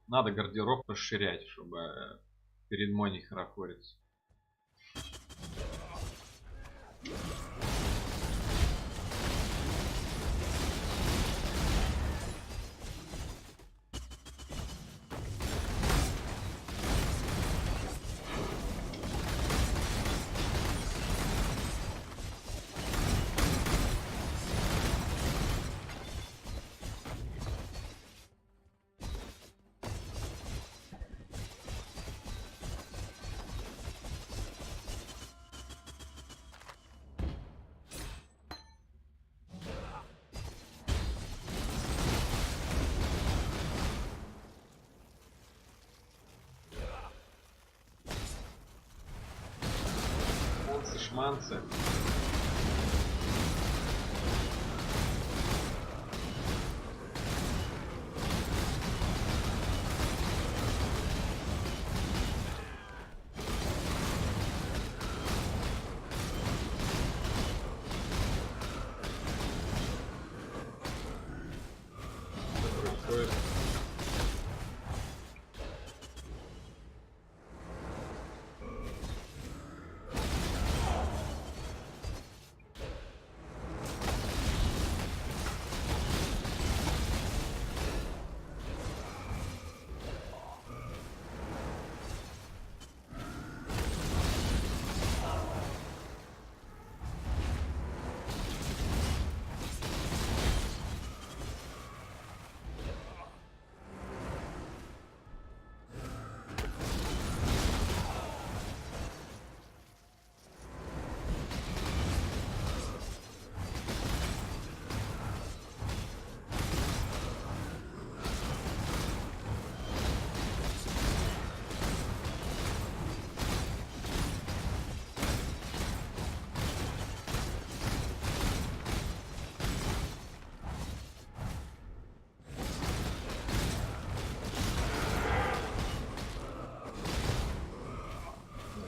S1: Надо гардероб расширять, чтобы перед Моней хорохориться. Шманцы. Что происходит?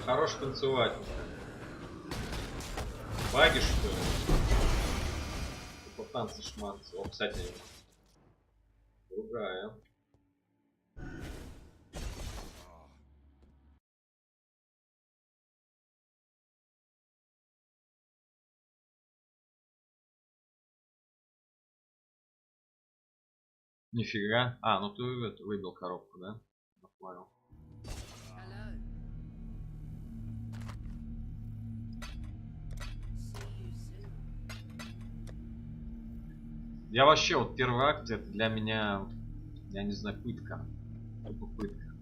S1: Хорош танцевать. Баги, что ли? По танцы шманцы. О, кстати, другая. Нифига. А, ну ты это, выбил коробку, да? Я понял. Я вообще, вот первый акт, это для меня, я не знаю, пытка. Тупо пытка.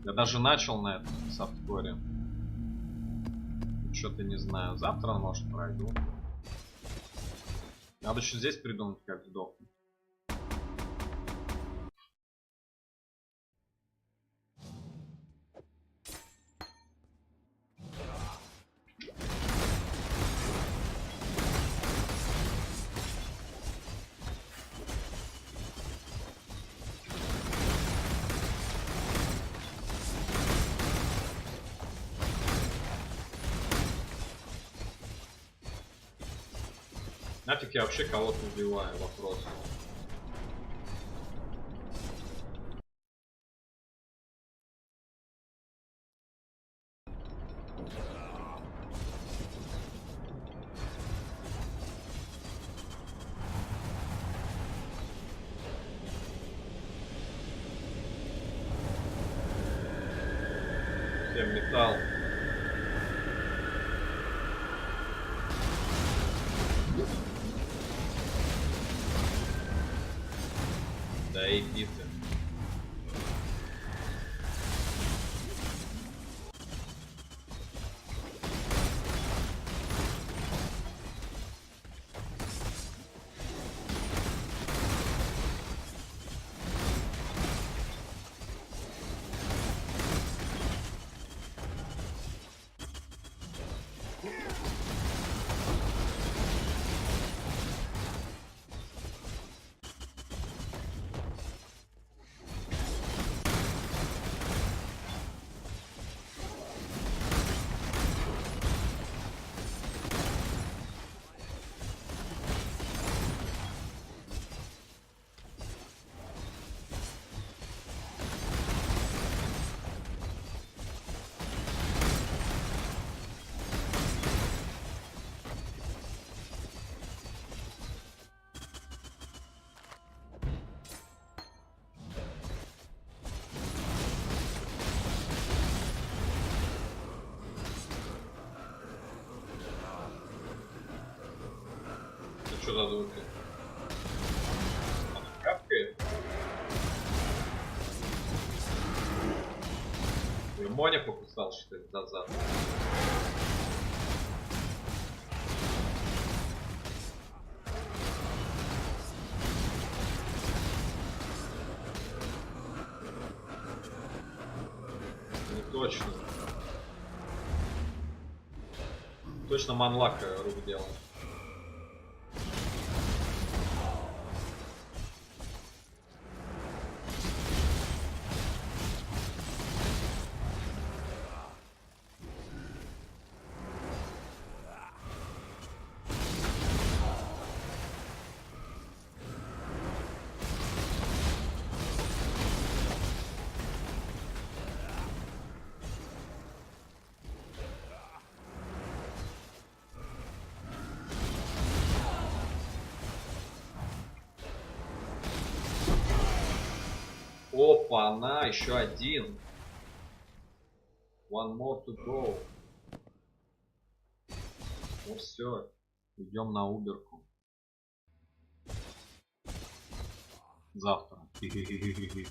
S1: Я даже начал на этом софткоре. Что-то не знаю. Завтра, может, пройду. Надо еще здесь придумать, как сдохнуть. Нафиг я вообще кого-то убиваю, вопрос. Всем металл. Да иди ты. Что за звуки? Она капкает? И Моня покусал, что ли, за зад? Не точно. Точно манлак рук делал. Опа, она, еще один. One more to go. Ну все, идем на уберку. Завтра. Сейчас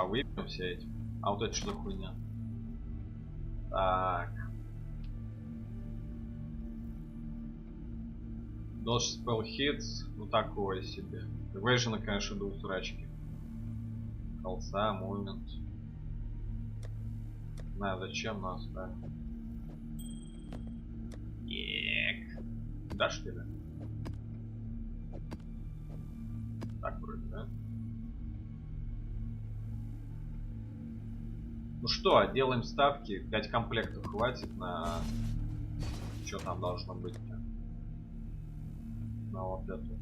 S1: выпьем все эти. А вот это что за хуйня? Так. Dodge spell hits. Ну такое себе. Evasion, конечно, до усрачки. Колца, момент. Не знаю, зачем нас, да. Да что ли? да? Ну что, делаем ставки. 5 комплектов хватит на... Что там должно быть? На вот эту.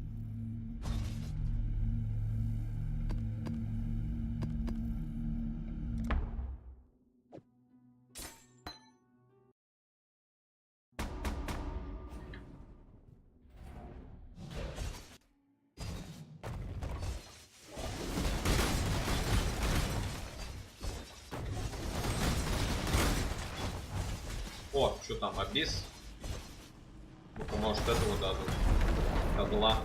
S1: О, что там, Абис? Ну-ка, может, этого дадут. Козла.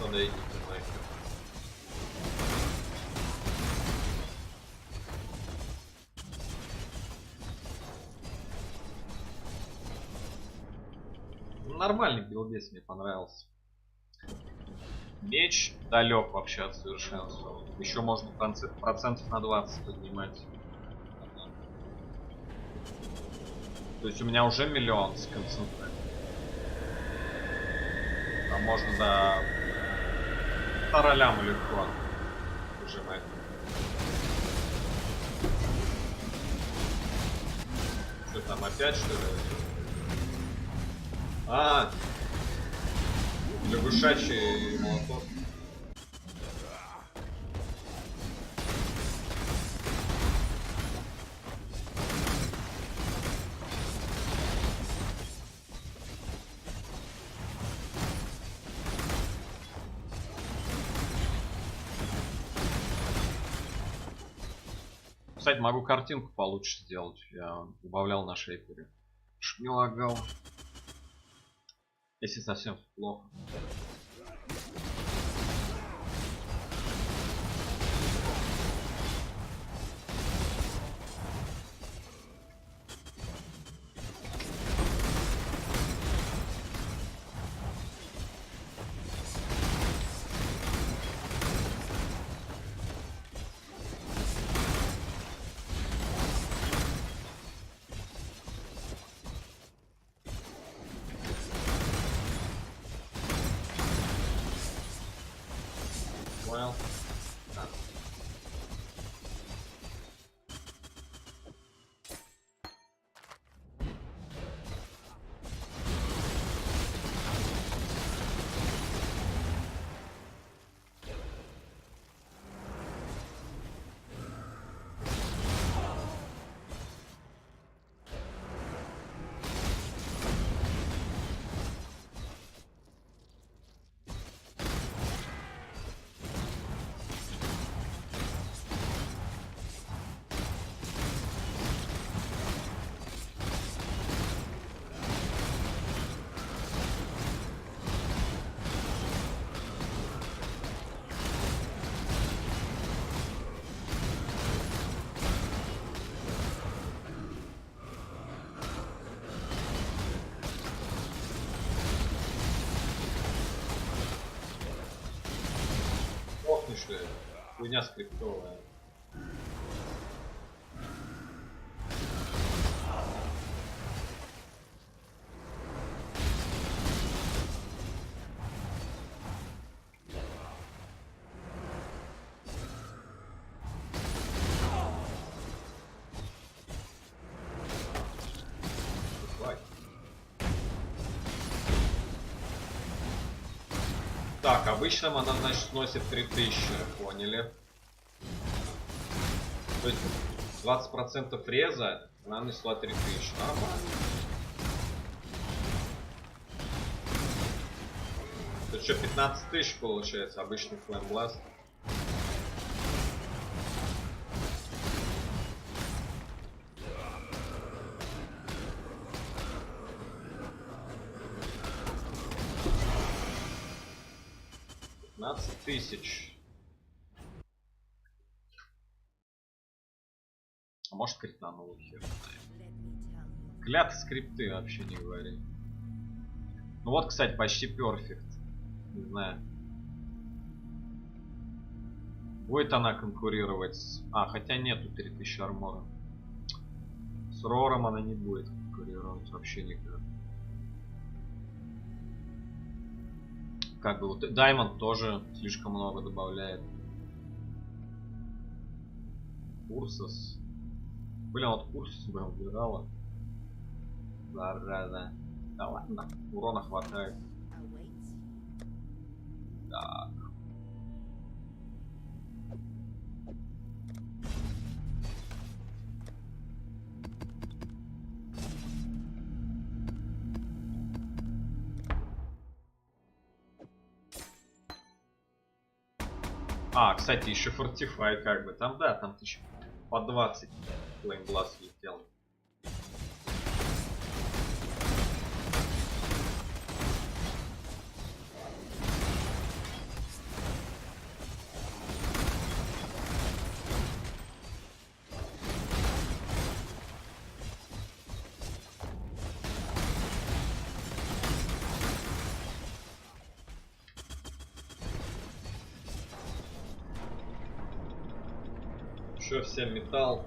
S1: Тогда идите нахер. Ну, нормальный билдес, мне понравился. Меч далек вообще от совершенства. Еще можно процентов на 20 поднимать. То есть у меня уже миллион с концентрацией. А можно до 1,5 ляма легко выжимать. Что там опять, что ли? А, лягушачий молоток. Кстати, могу картинку получше сделать. Я убавлял на шейпере. Чтоб не лагал. Если совсем плохо. Понял? Да. Ох ты что, хуйня скриптовая. Так, обычным она, значит, сносит 3000, поняли? То есть 20% реза она нанесла 3000. Нормально. То есть что, 15 тысяч получается, обычный флеймбласт. Тысяч. А может кританул хер. Клят скрипты вообще не говори. Ну вот, кстати, почти перфект. Не знаю. Будет она конкурировать с... А, хотя нету 3000 армора. С Рором она не будет конкурировать вообще никак. Как бы вот Diamond тоже слишком много добавляет. Курсус. Блин, вот Курсус бы убирала. Зараза. Да ладно, урона хватает. Так. А, кстати, еще Fortify как бы. Там, да, там еще по 20 флеймглаз летел. Еще всем металл.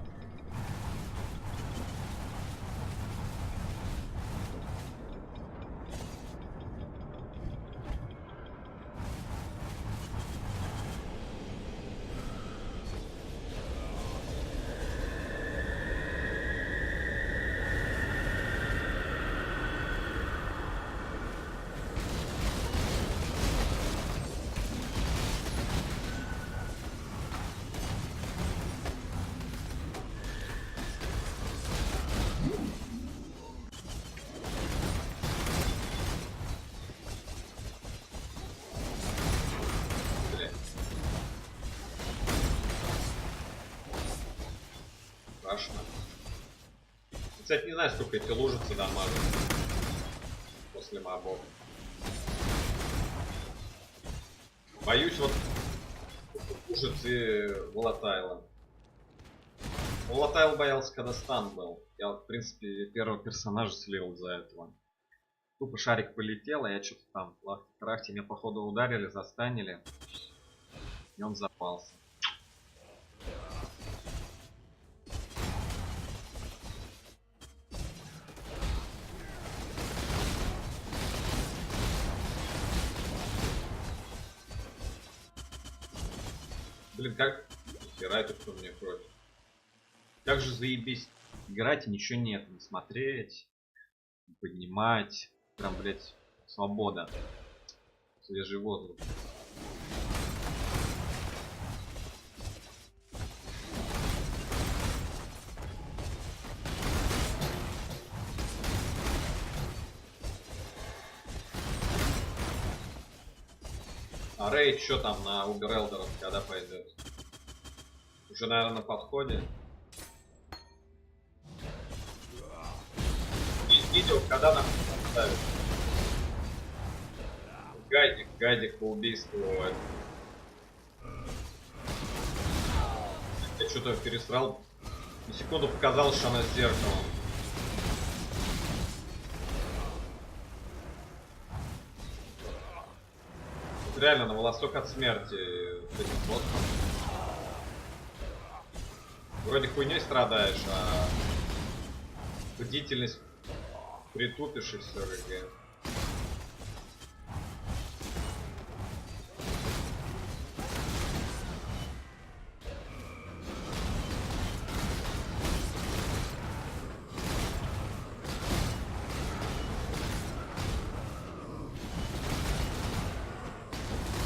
S1: Страшно. Кстати, не знаю, сколько эти лужицы дамажат после мобов. Боюсь вот лужицы волатайла. Волатайл боялся, когда стан был. Я, в принципе, первого персонажа слил из-за этого. Тупо шарик полетел, а я что-то там в крахте меня походу ударили, застанили. И он запался. Блин, как... Хера это кто мне кровь. Как же заебись играть и ничего нет. Не смотреть, не поднимать. Прям, блять, свобода. Свежий воздух. А рейд что там на Убер Элдеров, когда пойдет? Уже, наверное, на подходе. Есть видео, когда нам ставят. Гайдик по убийству. Я что-то пересрал. На секунду показалось, что она с зеркалом. Реально на волосок от смерти этим боссом. Вроде хуйней страдаешь, а бдительность притупишь и все РГ.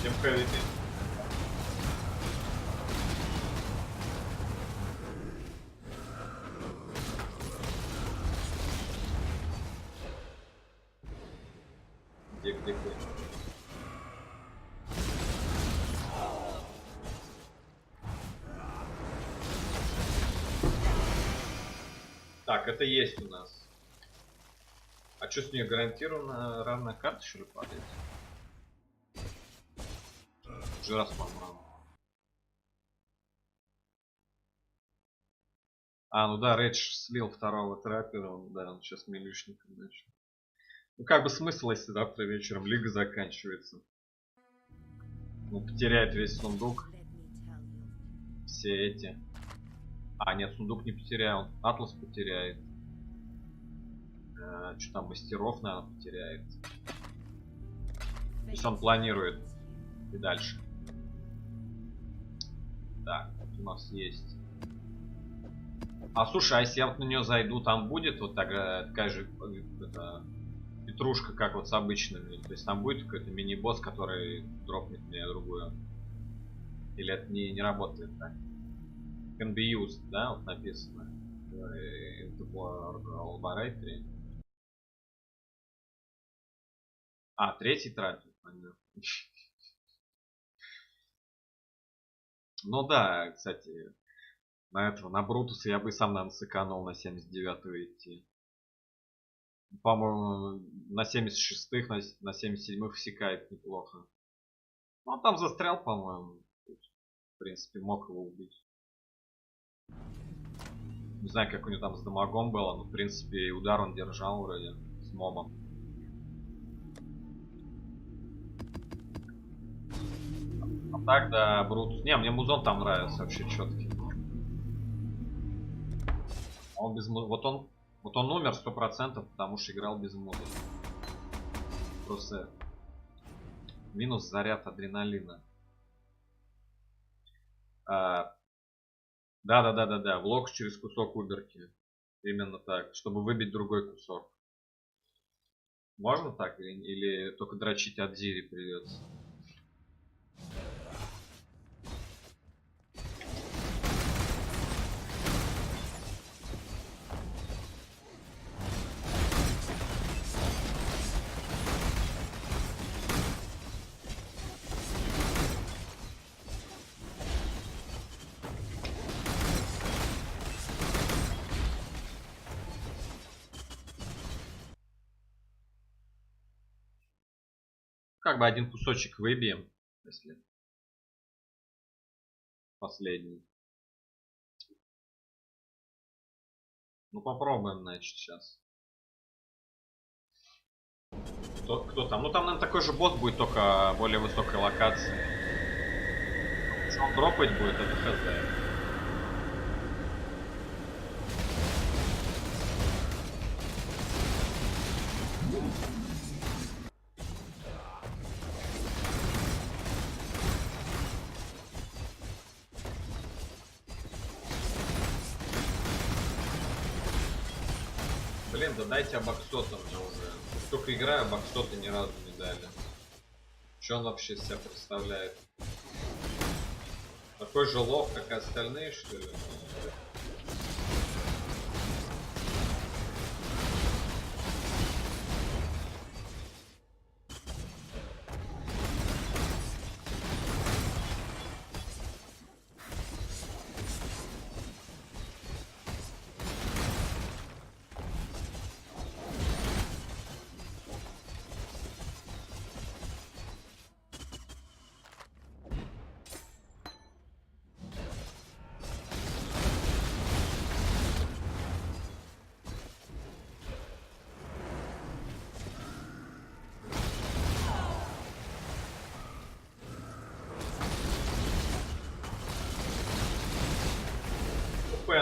S1: Всем хэви. Где? Так, это есть у нас. А что с нее гарантированно равная карта, что ли, падает? Уже раз, по-моему. А, ну да, Рэдж слил второго траппера, да, он сейчас милишником начал. Ну как бы смысл, если завтра вечером лига заканчивается. Ну, потеряет весь сундук. Все эти. А, нет, сундук не потеряет, он Атлас потеряет. Что там, мастеров, наверное, потеряет. То есть он планирует и дальше. Так, у нас есть. А слушай, а если я вот на нее зайду, там будет вот такая же петрушка, как вот с обычными? То есть там будет какой-то мини-босс, который дропнет мне другую? Или это не работает так? Can be used, да, вот написано. Laboratory. А, третий тратит, понятно. Ну да, кстати, на Брутуса я бы сам, наверное, сэкономил на 79-го идти. По-моему, на 76-х, на 77-х всекает неплохо. Ну, он там застрял, по-моему. В принципе, мог его убить. Не знаю, как у него там с дамагом было, но, в принципе, удар он держал вроде с мобом. А так, да, Брутус. Не, мне музон там нравится вообще четкий. Он без вот он умер 100%, потому что играл без музы. Просто минус заряд адреналина. Да. Влог через кусок уберки. Именно так, чтобы выбить другой кусок. Можно так или только дрочить от Зири придется? Как бы один кусочек выбьем, если последний. Ну попробуем, значит, сейчас. Кто там? Ну там, наверное, такой же босс будет, только более высокой локации. Что он дропать будет, это хз. Блин, да дайте обоксота мне уже. Только играю, обоксота ни разу не дали. Что он вообще из себя представляет? Такой же лох, как и остальные, что ли?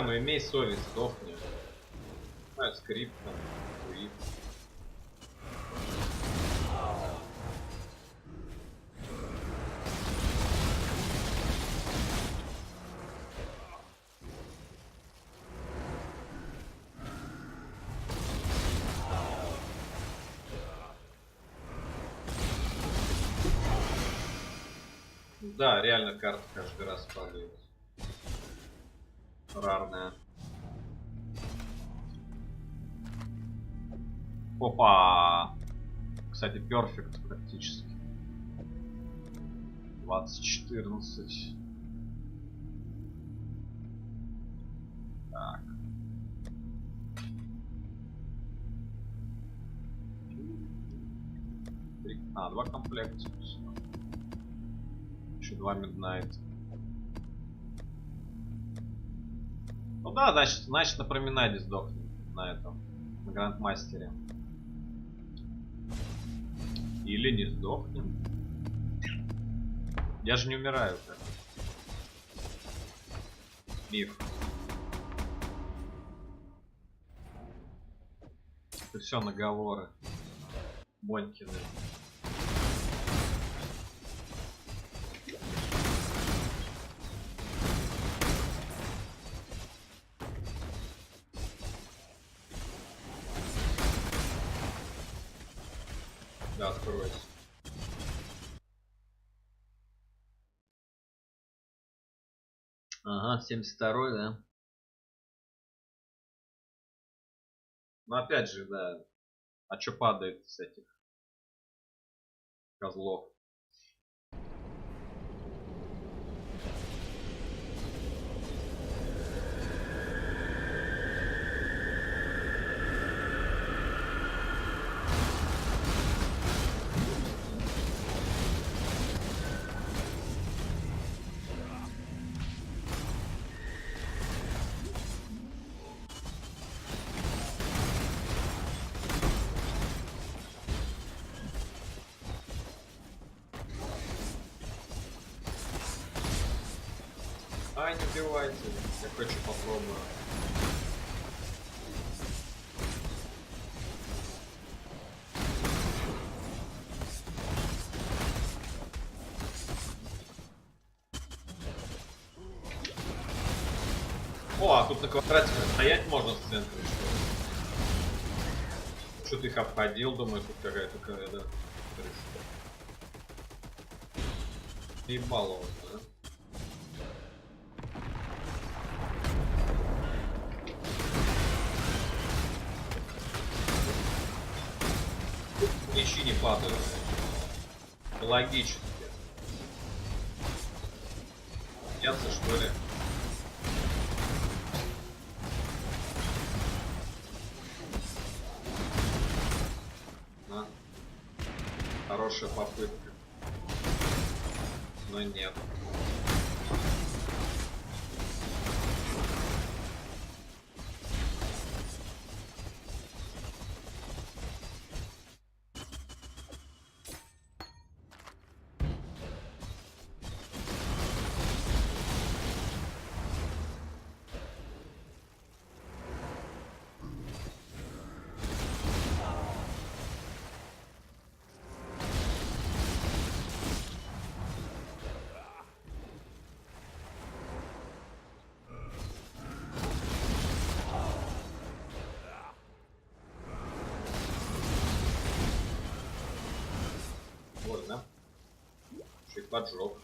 S1: Ну имей совесть, сдохни. Скрипт там, скрипт. Да, реально карта каждый раз падает. Рарная. Опа! Кстати, перфект практически. 2014. Так. Два комплекта. Еще 2 Midnight. Ну да, значит на променаде сдохнем на этом, на Грандмастере. Или не сдохнем. Я же не умираю так. Миф. Это все наговоры. Бонькины. Да, откройся. Ага, 72-й, да. Но опять же, да. А что падает с этих козлов? Ай, не убивайте. Я хочу попробую. О, а тут на квадрате стоять можно в центре, что ли? Что ты их обходил, думаю, тут какая-то да. И баллон, да? Мечи не падают. Логически. Ясно, что ли? А? Хорошая попытка. Но нет. Вот, да? Еще и поджог.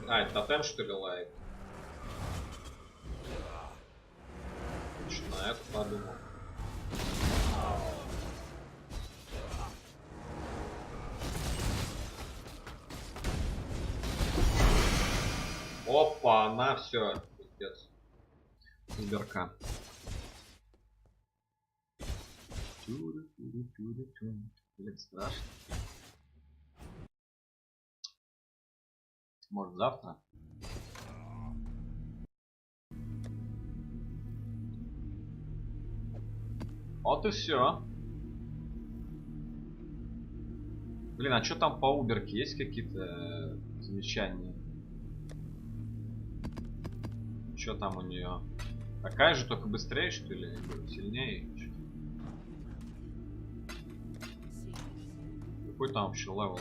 S1: А, это тотем, что ли, лает? На это подумал. Опа, она все. Пиздец. Сберка. Блин, страшно. Может завтра? Вот и все. Блин, а что там по уберке? Есть какие-то замечания? Что там у нее? Такая же, только быстрее, что ли? Сильнее? Какой там вообще левел?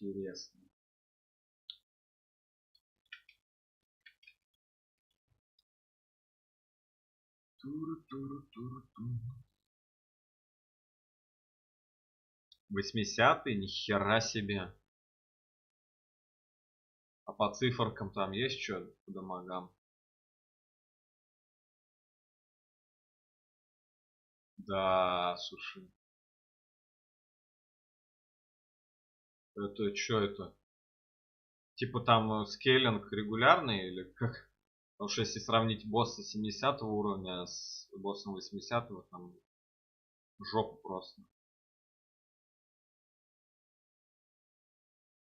S1: Интересно. Туру-туру-туру-туру. 80-й, нихера себе. А по циферкам там есть что по дамагам? Да, слушай. Это что это? Типа там скейлинг регулярный или как? Потому что если сравнить босса 70 уровня с боссом 80, там жопа просто.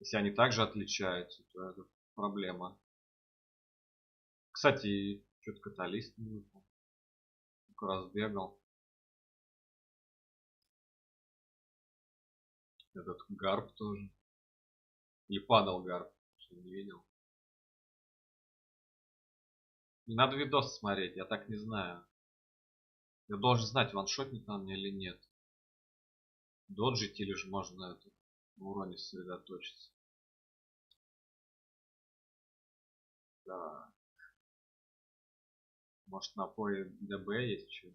S1: Если они также отличаются, то это проблема. Кстати, что-то каталист не выпал. Только раз бегал. Этот гарп тоже. И падал гарп, что не видел. Не надо видос смотреть, я так не знаю. Я должен знать, ваншотник на мне или нет. Доджить или же можно это, на уроне сосредоточиться. Да. Может на PoE ДБ есть что?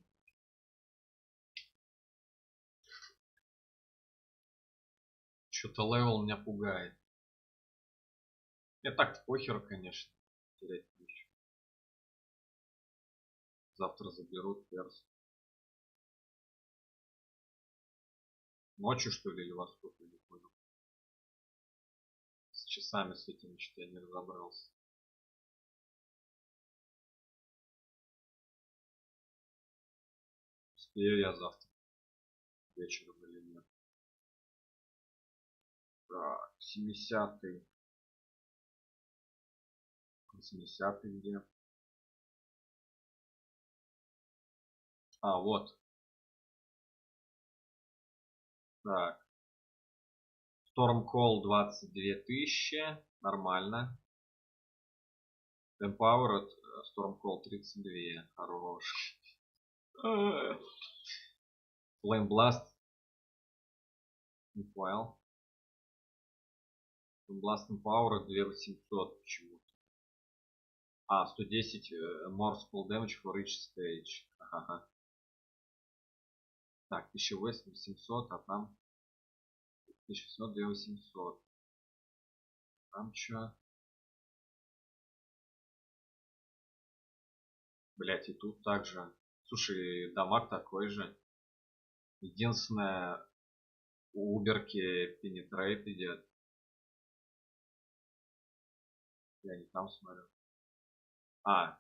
S1: Что-то левел меня пугает. Я так-то похеру, конечно. Терять нечего. Завтра заберут перс. Ночью что ли или во сколько, не понял. С часами с этим что я не разобрался. Успею я завтра вечером или нет. Так, 70-й. 80-й где? А, вот. Так. Storm Call 22 тысячи. Нормально. Empowered Storm Call 32. Хорош. Flame Blast. Не понял. Flame Blast Empowered 2800 почему-то. А, 110 more spell damage for each stage. Ага. Так, 1800, а там 1600, 2800. Там чё? Блять, и тут также. Слушай, дамаг такой же. Единственное, у уберки пенетрейт идет. Я не там смотрю. А.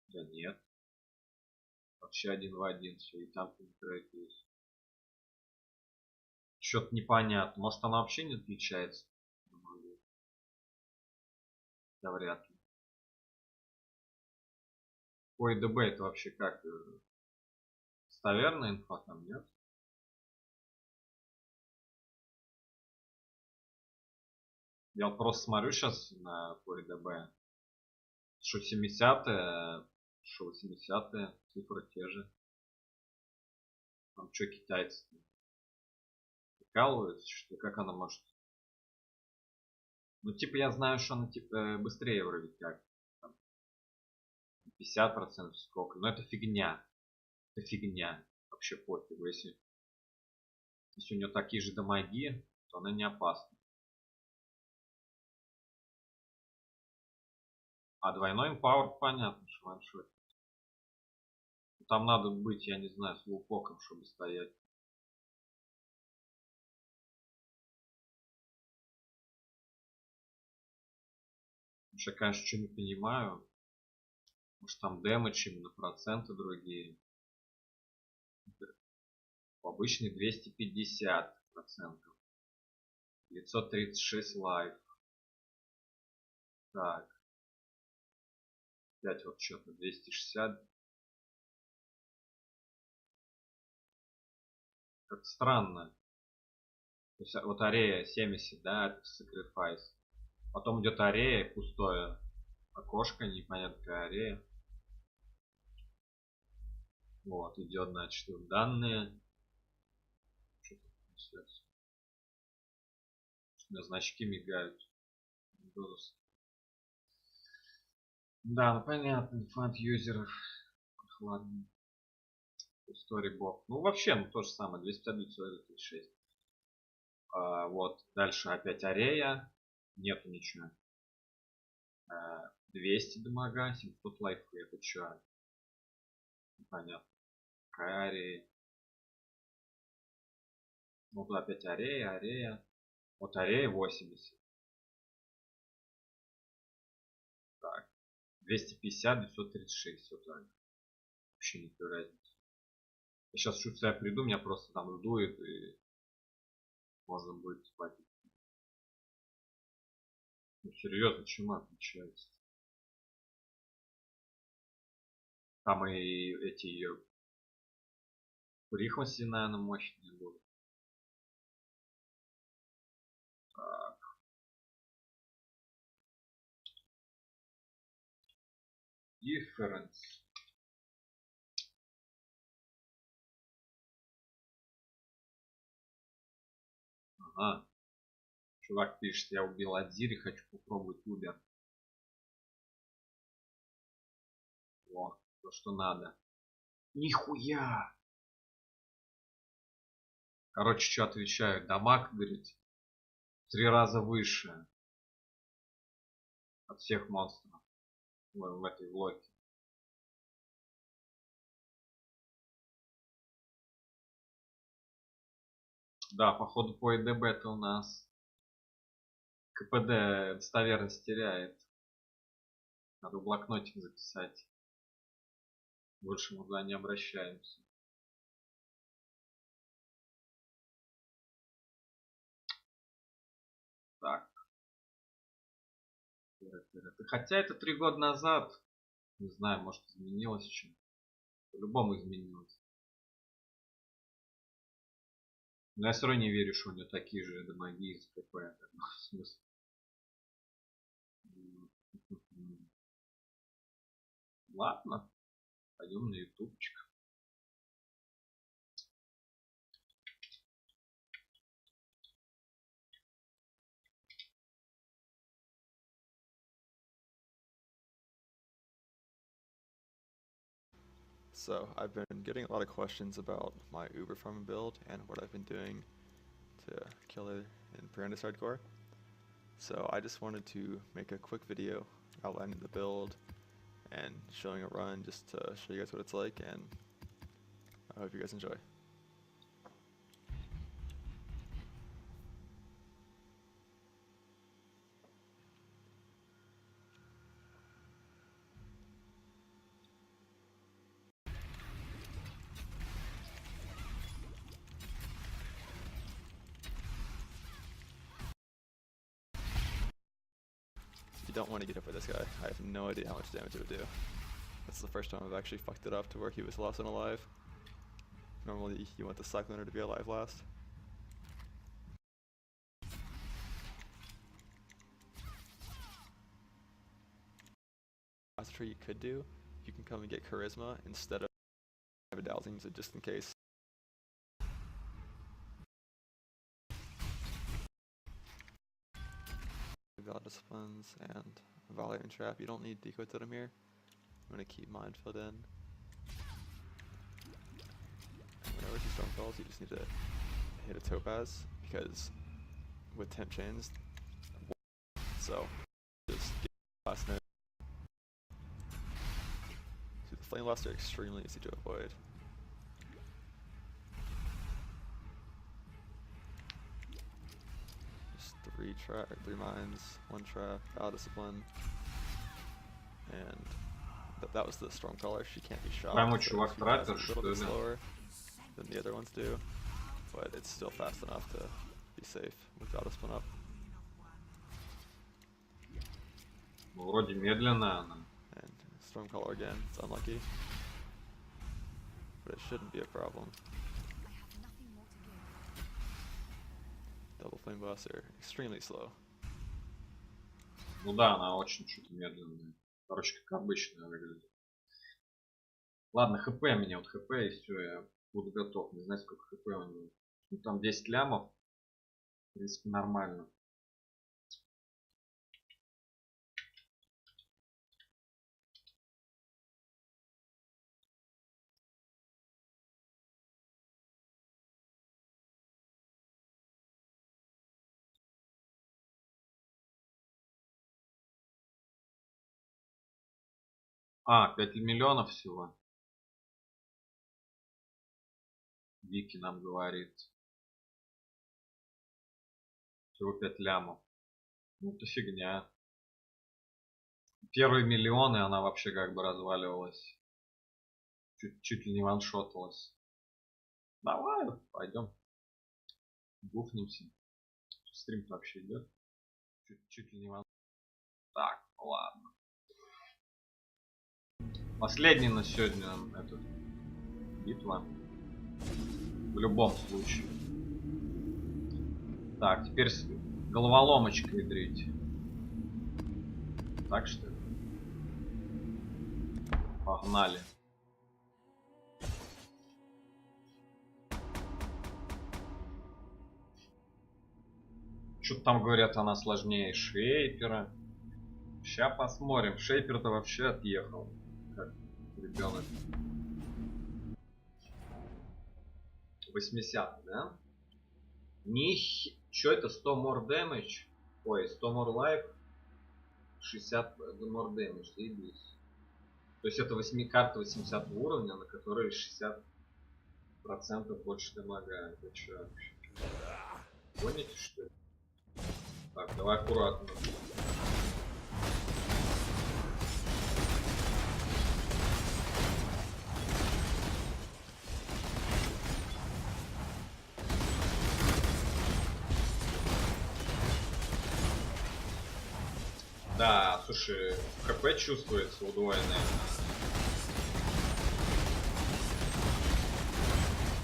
S1: Да нет. Вообще один в один все. И там пенетрейт есть. Что-то непонятно. Может она вообще не отличается? Да вряд ли. Ой, ДБ это вообще как? Достоверная инфа там нет? Я вот просто смотрю сейчас на PoE что 70-е, что 80-е, цифры те же. Там что китайцы прикалываются, что как она может. Ну типа я знаю, что она типа быстрее вроде как. Там, 50% сколько. Но это фигня. Это фигня. Вообще пофигу. Если у нее такие же дамаги, то она не опасна. А двойной empower понятно, что ваншот. Там надо быть, я не знаю, с лупоком, чтобы стоять. Я, конечно, что не понимаю. Может там дэмэдж именно проценты другие. Обычный 250 процентов. 936 лайф. Так. Опять вот что-то 260. Как странно. То есть вот арея 70, да, это sacrifice. Потом идет арея, пустое окошко, непонятно какая арея. Вот, идет, значит, данные. Что-то несется. У меня значки мигают. Да, ну понятно, фант юзеров. Ладно. Storybook. Ну вообще, ну то же самое. 250-236. Вот. Дальше опять арея. Нету ничего. 200 дамага, 700 лайфы. Это что? Непонятно. Какая арея? Ну тут опять арея. Вот арея 80. Так. 250, 936. Вот так. Вообще никакой разницы. Я сейчас чуть себя приду, меня просто там сдует и можно будет спать. Ну серьезно, чем отличается? Там и эти ее Прихвости, наверное, мощные будут. Так. Difference. Ага. Чувак пишет, я убил Адзири, хочу попробовать Убер. О, то, что надо. Нихуя! Короче, что отвечаю? Дамаг, говорит, в 3 раза выше от всех монстров в этой блоке. Да, походу по ЭДБ это у нас КПД достоверность теряет. Надо в блокнотик записать. Больше мы туда не обращаемся. Так. Хотя это 3 года назад. Не знаю, может изменилось еще. По-любому изменилось. Но я все равно не верю, что у него такие же дамаги из КП. В смысле. Ладно. Пойдем на ютубчик.
S5: So I've been getting a lot of questions about my Uber farm build and what I've been doing to kill it in Perandus Hardcore. So I just wanted to make a quick video outlining the build and showing a run just to show you guys what it's like, and I hope you guys enjoy. You don't want to get up with this guy. I have no idea how much damage it would do. That's the first time I've actually fucked it up to where he was last one alive. Normally you want the Cycloner to be alive last. Last tree you could do, you can come and get Charisma instead of dowsing, so just in case. Valid Disciplines and Valerian Trap. You don't need Decoy Totem here. I'm gonna keep mine filled in. And whenever she Storm falls, you just need to hit a Topaz, because with Temp Chains, so just get last note. So the Flame Blasts are extremely easy to avoid. Three mines, 1 trap, Valid Discipline, and that was the Storm Caller. She can't be shot.
S1: Прямо
S5: So
S1: чувак
S5: she has a
S1: тратил,
S5: little
S1: что
S5: bit
S1: ли?
S5: slower than the other ones do, but it's still fast enough to be safe with Valid Discipline up.
S1: Вроде медленная она.
S5: And Storm Caller again, it's unlucky, but it shouldn't be a problem. Double Flame Blasts are extremely slow.
S1: Ну да, она очень что-то медленная. Короче, как обычно выглядит. Ладно, хп меня, вот хп, и все, я буду готов. Не знаю, сколько хп у него. Ну там 10 лямов. В принципе, нормально. А, 5 миллионов всего. Вики нам говорит. Всего 5 лямов. Ну это фигня. Первые миллионы она вообще как бы разваливалась. Чуть ли не ваншоталась. Давай, пойдем. Буфнемся. Стрим вообще идет. Чуть ли не ван. Так, ладно. Последний на сегодня этот битва. В любом случае. Так, теперь с головоломочкой дрить. Так что ли? Погнали. Что-то там говорят, она сложнее Шейпера. Сейчас посмотрим. Шейпер-то вообще отъехал. Как ребенок. 80, да? Чё это? 100 more damage? Ой, 100 more life. 60 more damage. Заебись. То есть это 8 карта 80 уровня, на которой 60% больше дамага. Это чё вообще? Поняете, что ли? Так, давай аккуратно. Да, слушай, ХП чувствуется удвоенное.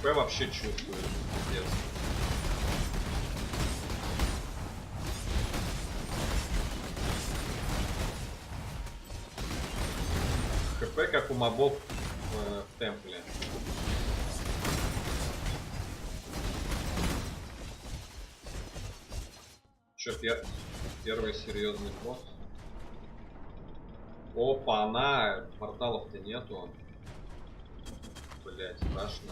S1: ХП вообще чувствуется, пиздец. ХП как у мобов в темпле. Чё, первый серьезный босс? Опа, она порталов-то нету. Блять, страшно.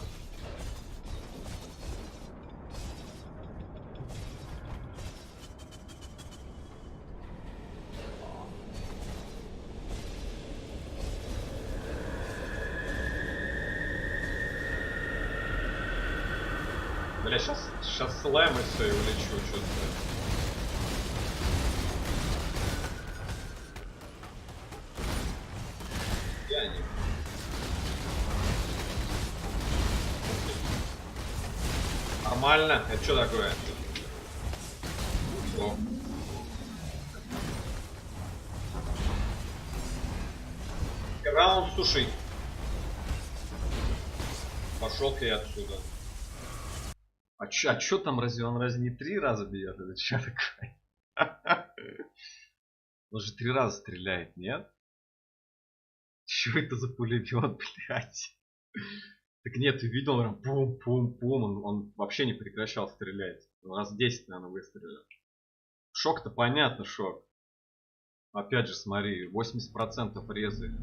S1: Бля, сейчас слэм и все, и улечу что-то. Я не. Нормально. Это что такое? О. Раунд, слушай. Пошел-ка я отсюда. А чё там, разве он не 3 раза бьет? Это чё такое? Он же 3 раза стреляет, нет? Чё это за пулемет, блядь? Так нет, ты видел, прям пум-пум-пум. Он вообще не прекращал стрелять. Он раз 10, наверное, выстрелил. Шок-то понятно, шок. Опять же, смотри, 80% резы.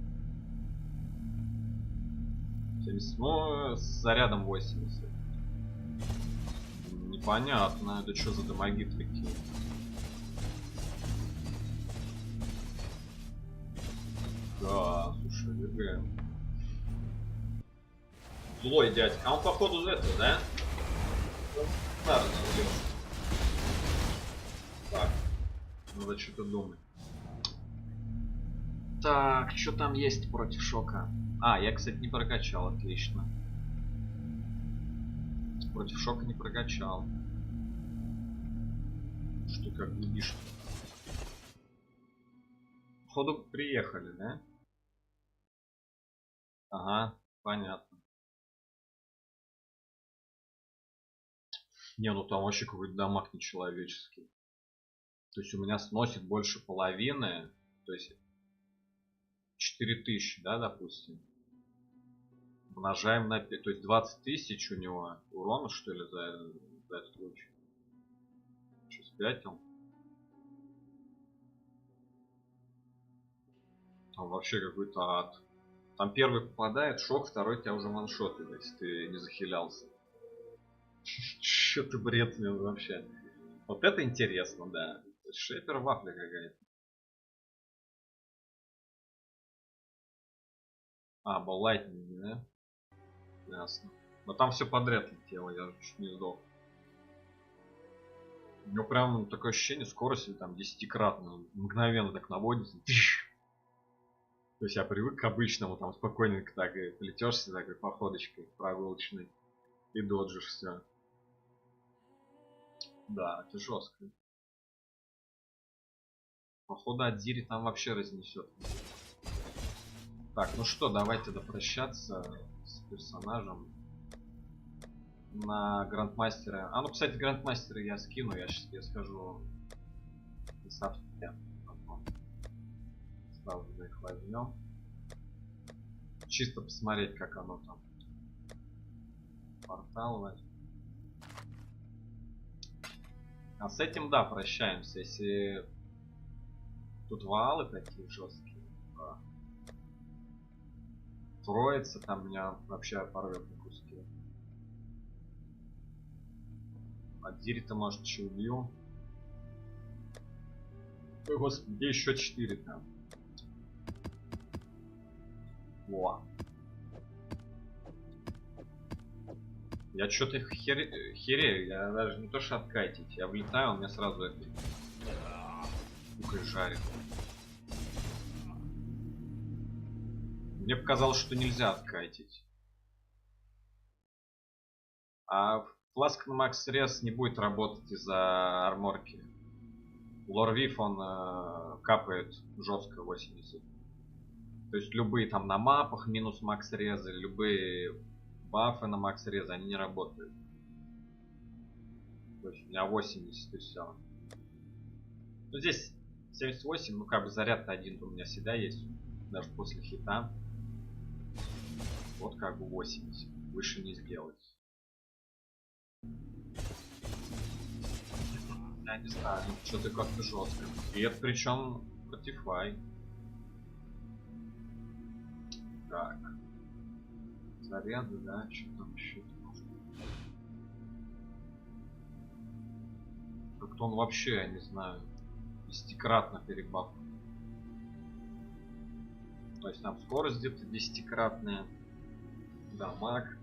S1: 70, ну, с зарядом 80. Непонятно, это что за дамаги такие? Да, слушай, ГГ. Злой дядька. А он походу это, да? Наверное, так, надо что-то думать. Так, что там есть против шока? А, я, кстати, не прокачал, отлично. Против шока не прокачал. Что как глядишь? Походу приехали, да? Ага, понятно. Не, ну там вообще какой-то дамаг нечеловеческий. То есть у меня сносит больше половины. То есть 4000, да, допустим. Умножаем на 5. То есть 20 тысяч у него урона, что ли, за этот случай. Что, спятил? Там вообще какой-то ад. Там первый попадает, шок, второй тебя уже ваншотит, если ты не захилялся. Чё ты бред вообще. Вот это интересно, да. Шейпер вафля какая-то. А, был лайтнинг, да? Ясно. Но там все подряд летело, я же чуть не сдох. У него прям такое ощущение скорости там 10-кратно. Мгновенно так наводится. То есть я привык к обычному, там спокойненько так и плетешься такой походочкой прогулочной и доджишь все. Да, это жестко. Походу Адзири там вообще разнесет. Так, ну что, давайте допрощаться с персонажем. на грандмастера. А, ну, кстати, грандмастера я скину, я сейчас тебе скажу. Сразу же их возьмем. Чисто посмотреть, как оно там. Портал возьмем. А с этим, да, прощаемся. Если тут валы такие жесткие, троица там меня вообще порвет на куски. От Дири-то, может, еще убью. Ой, господи, где еще 4 там? Во. Я что-то херею, я даже не то что откатить, я влетаю, он меня сразу это жарит. Мне показалось, что нельзя откатить. А фласка на макс рез не будет работать из-за арморки. Лорвиф он капает жестко 80. То есть любые там на мапах минус макс резы, любые бафы на макс резы, они не работают. То есть у меня 80 и все. Ну здесь 78, ну как бы заряд-то один у меня всегда есть. Даже после хита. Вот как бы 80. Выше не сделать. Я не знаю, ну что-то как-то жестко. И это причем против Ай. Так. Заряды, да, что там еще? Как-то он вообще, я не знаю, 10-кратно перебаф. То есть там скорость где-то 10-кратная. Дамаг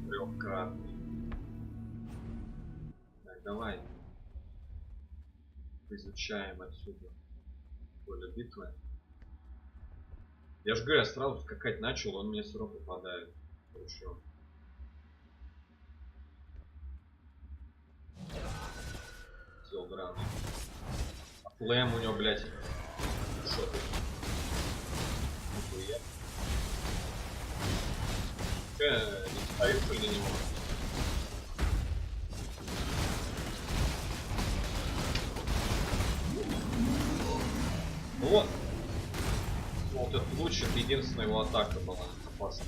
S1: 3-кратный. Так, давай изучаем отсюда поле битвы. Я же говорю, я сразу скакать начал, он мне сразу попадает. Хорошо. Зелгран. А флэм у него, блядь. Шо ты? Нихуя. Не стоит для него. Ну вот. Вот этот луч, это единственная его атака была опасная.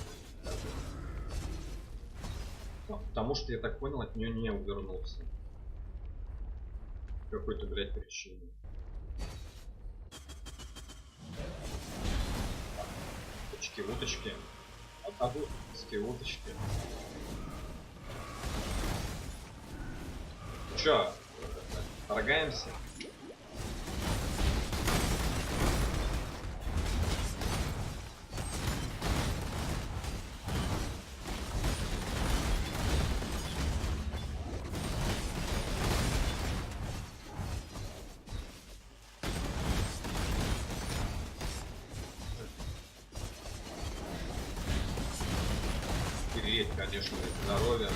S1: Потому что, я так понял, от нее не увернулся. Какой-то, блядь, причине. Уточки, уточки. Уточки, уточки. Чё? Торгаемся? Переть, конечно, здоровье.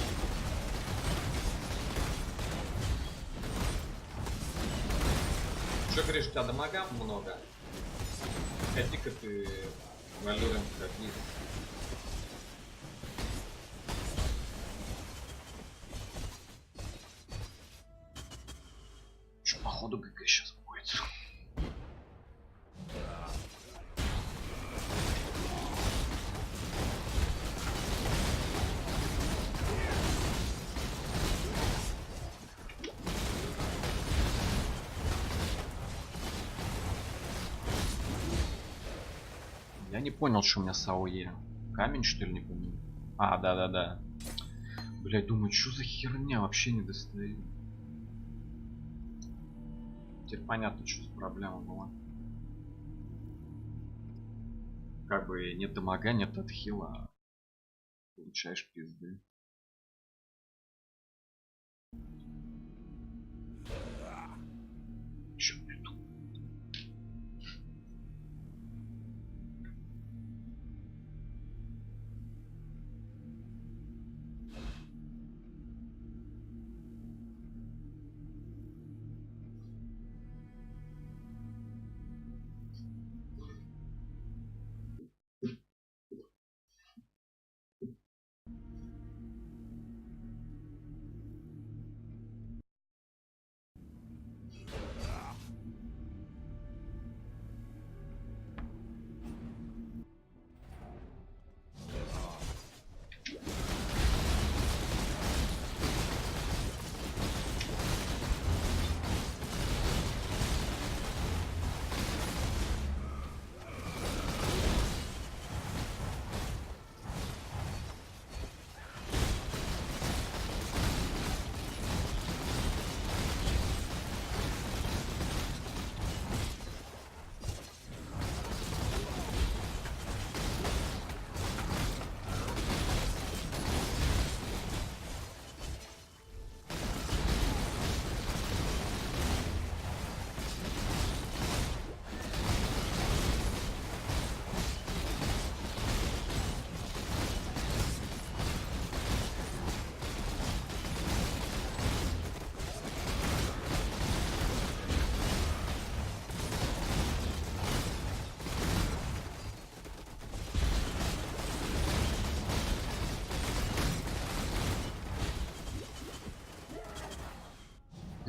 S1: Что говоришь, у тебя дамага много? Ходи-ка ты в Alluring ходи. Что, походу ГГ сейчас будет. Я не понял, что у меня с АОЕ. Камень, что ли, не понял? А, да-да-да. Блять, думаю, что за херня, вообще не достаю. Теперь понятно, что за проблема была. Как бы нет дамага, нет отхила. Получаешь пизды. Чё, блядь?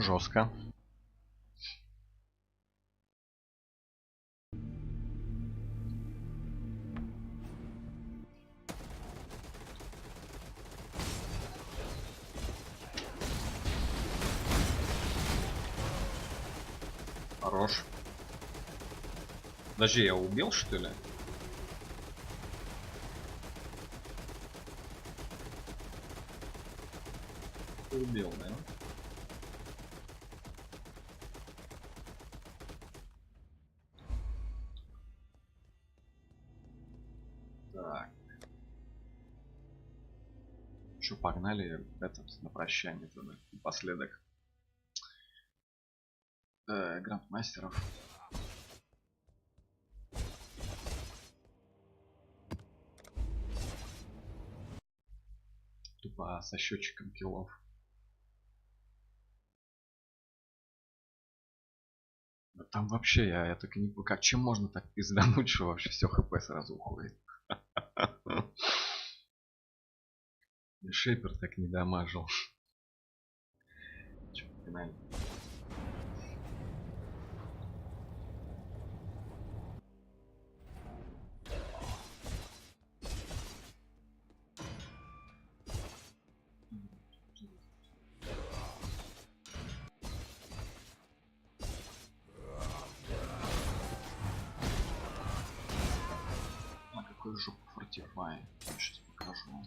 S1: Жестко. Хорош. Подожди, я убил, что ли? Убил, да? Так. Что, погнали этот на прощание тогда, напоследок. Грандмастеров. Тупо со счетчиком киллов. Да там вообще я так и не... Как, чем можно так пиздануть, что вообще все хп сразу уходит? Шейпер так не дамажил. Чё, погнали. А какой жопу фортифай. Сейчас покажу.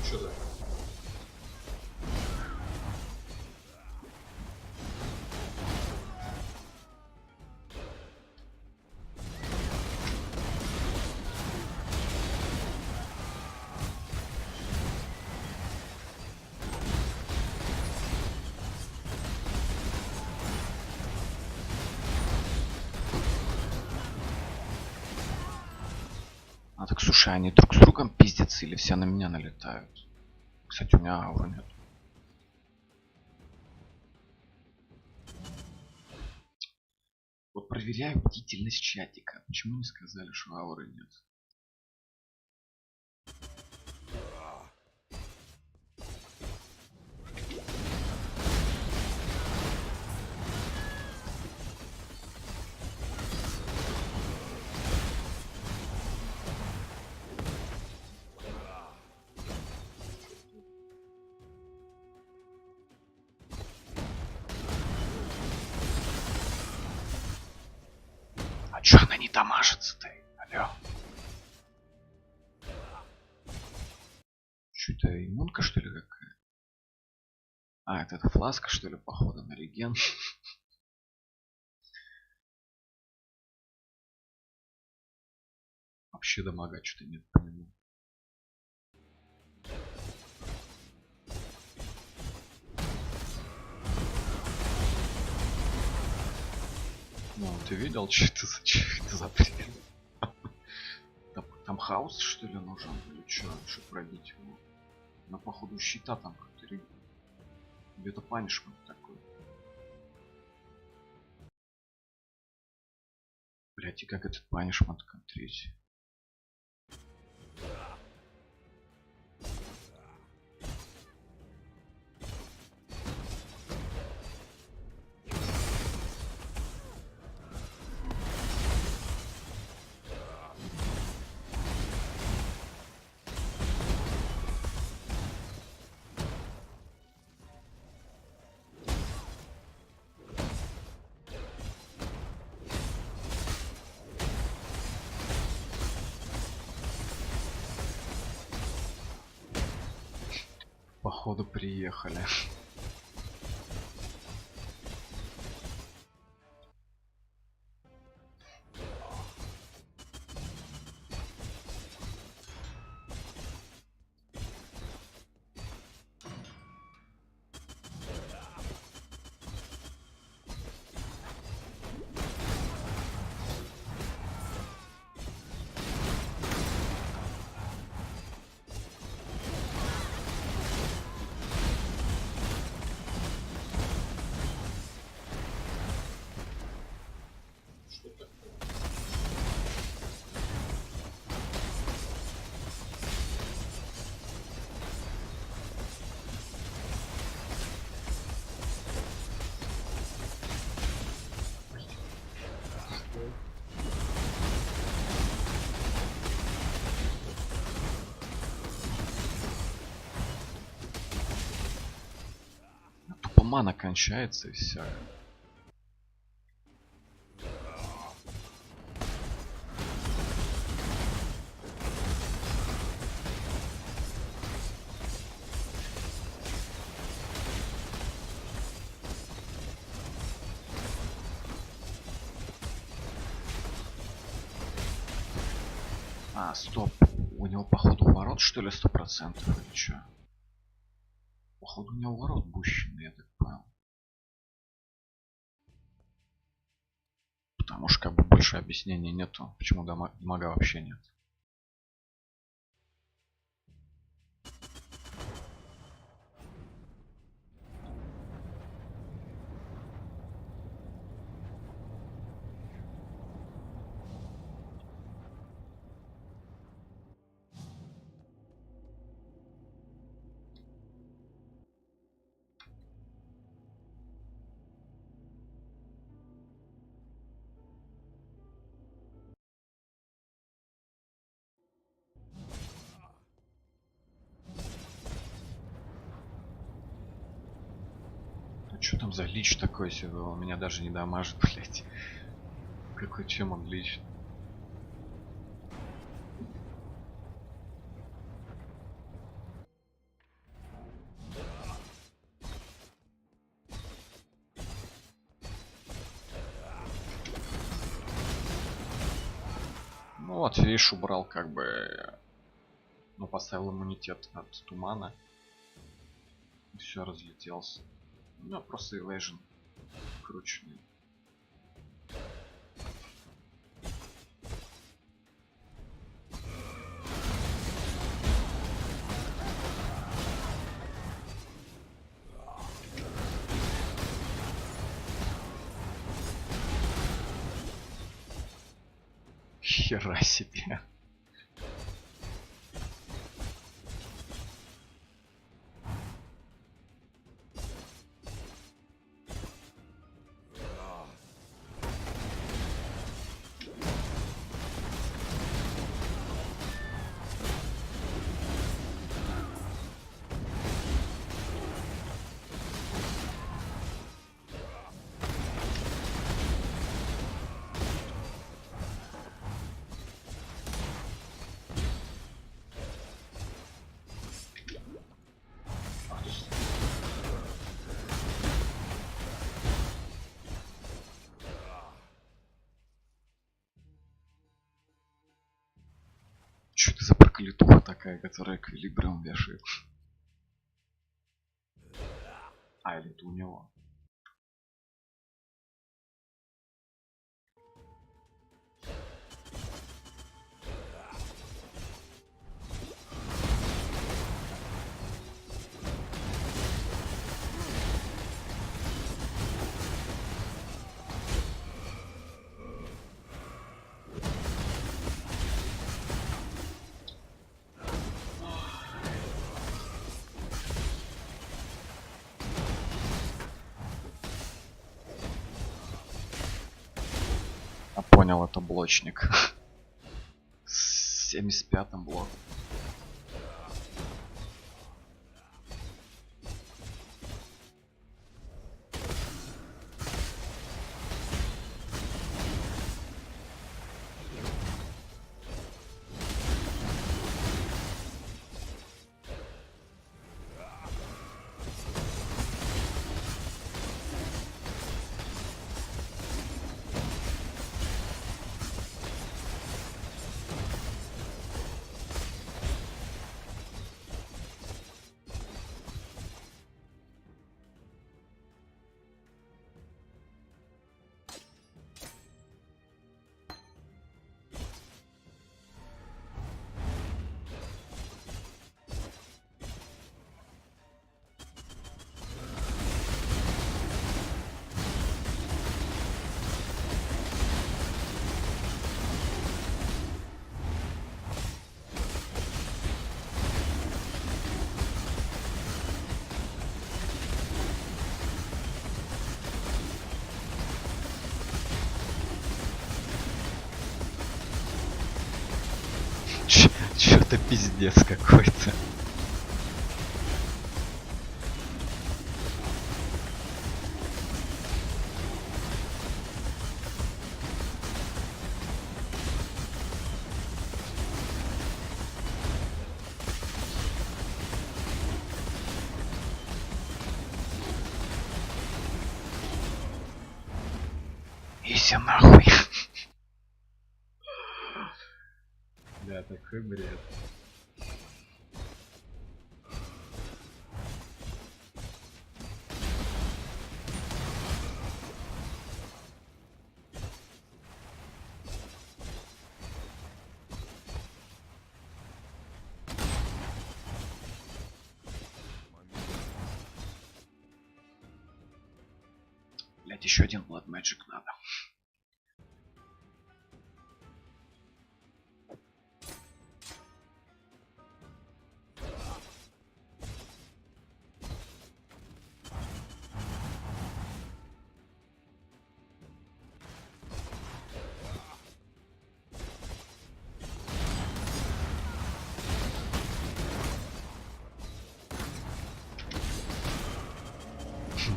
S1: Что это? А так слушай, они друг с другом пиздятся или все на меня налетают? Кстати, у меня ауры нет. Вот проверяю бдительность чатика. Почему не сказали, что ауры нет? А чё она не дамажится-то? Алло. Чё это, иммунка что ли какая? А, это фласка что ли, походу, на реген? Вообще дамага что-то нет по нему. Ну, ты видел, что это за бред? Там хаос что ли нужен? Или что пробить его? На походу щита там как-то где-то панишмент такой. Блять, и как этот панишмент контрить? Походу приехали. мана кончается и все. А, стоп. У него походу ворот что ли 100% или чё? Походу у него ворот бущенный, я так понял. Потому что как бы больше объяснений нету, почему дамага вообще нет. Что там за лич такой себе? Он меня даже не дамажит, блять. Какой чем он лич? Ну вот, видишь, убрал как бы... Ну, поставил иммунитет от тумана. И все, разлетелся. Ну, просто evasion крученный. Хера себе. Что это за проклятуха такая, которая эквилибриум вешает? А, или это у него? Понял, это блочник. С 75-м блок. Чё-то пиздец какой-то. все нахуй. Бля, такой бред. Блять, еще один Blood Magic надо.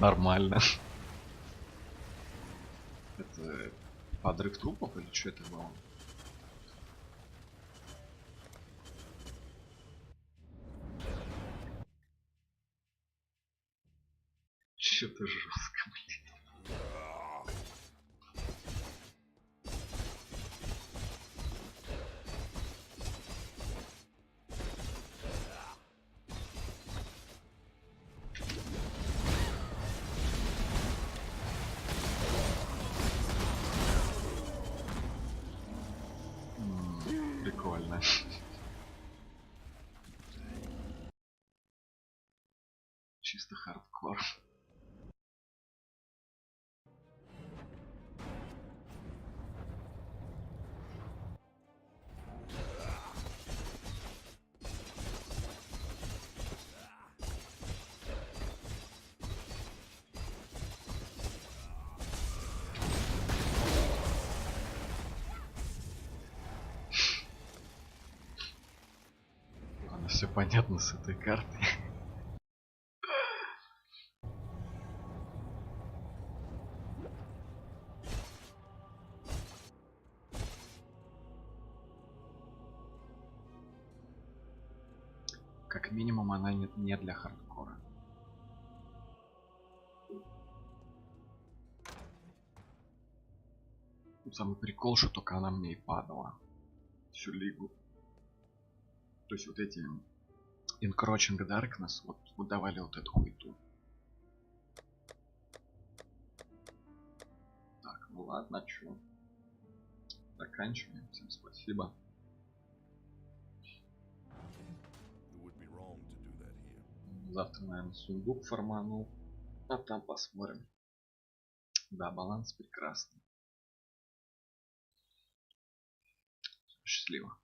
S1: Нормально. Это подрыв трупов или что это было? Что-то жестко, блин. Прикольно. Чисто хардкор. Все понятно с этой картой. Как минимум она не для хардкора. Самый прикол, что только она мне и падала всю лигу. То есть вот эти Encroaching Darkness вот давали вот эту хуйту. Так, ну ладно, чё. Заканчиваем. Всем спасибо. Завтра, наверное, сундук форманул. А там посмотрим. Да, баланс прекрасный. Счастливо.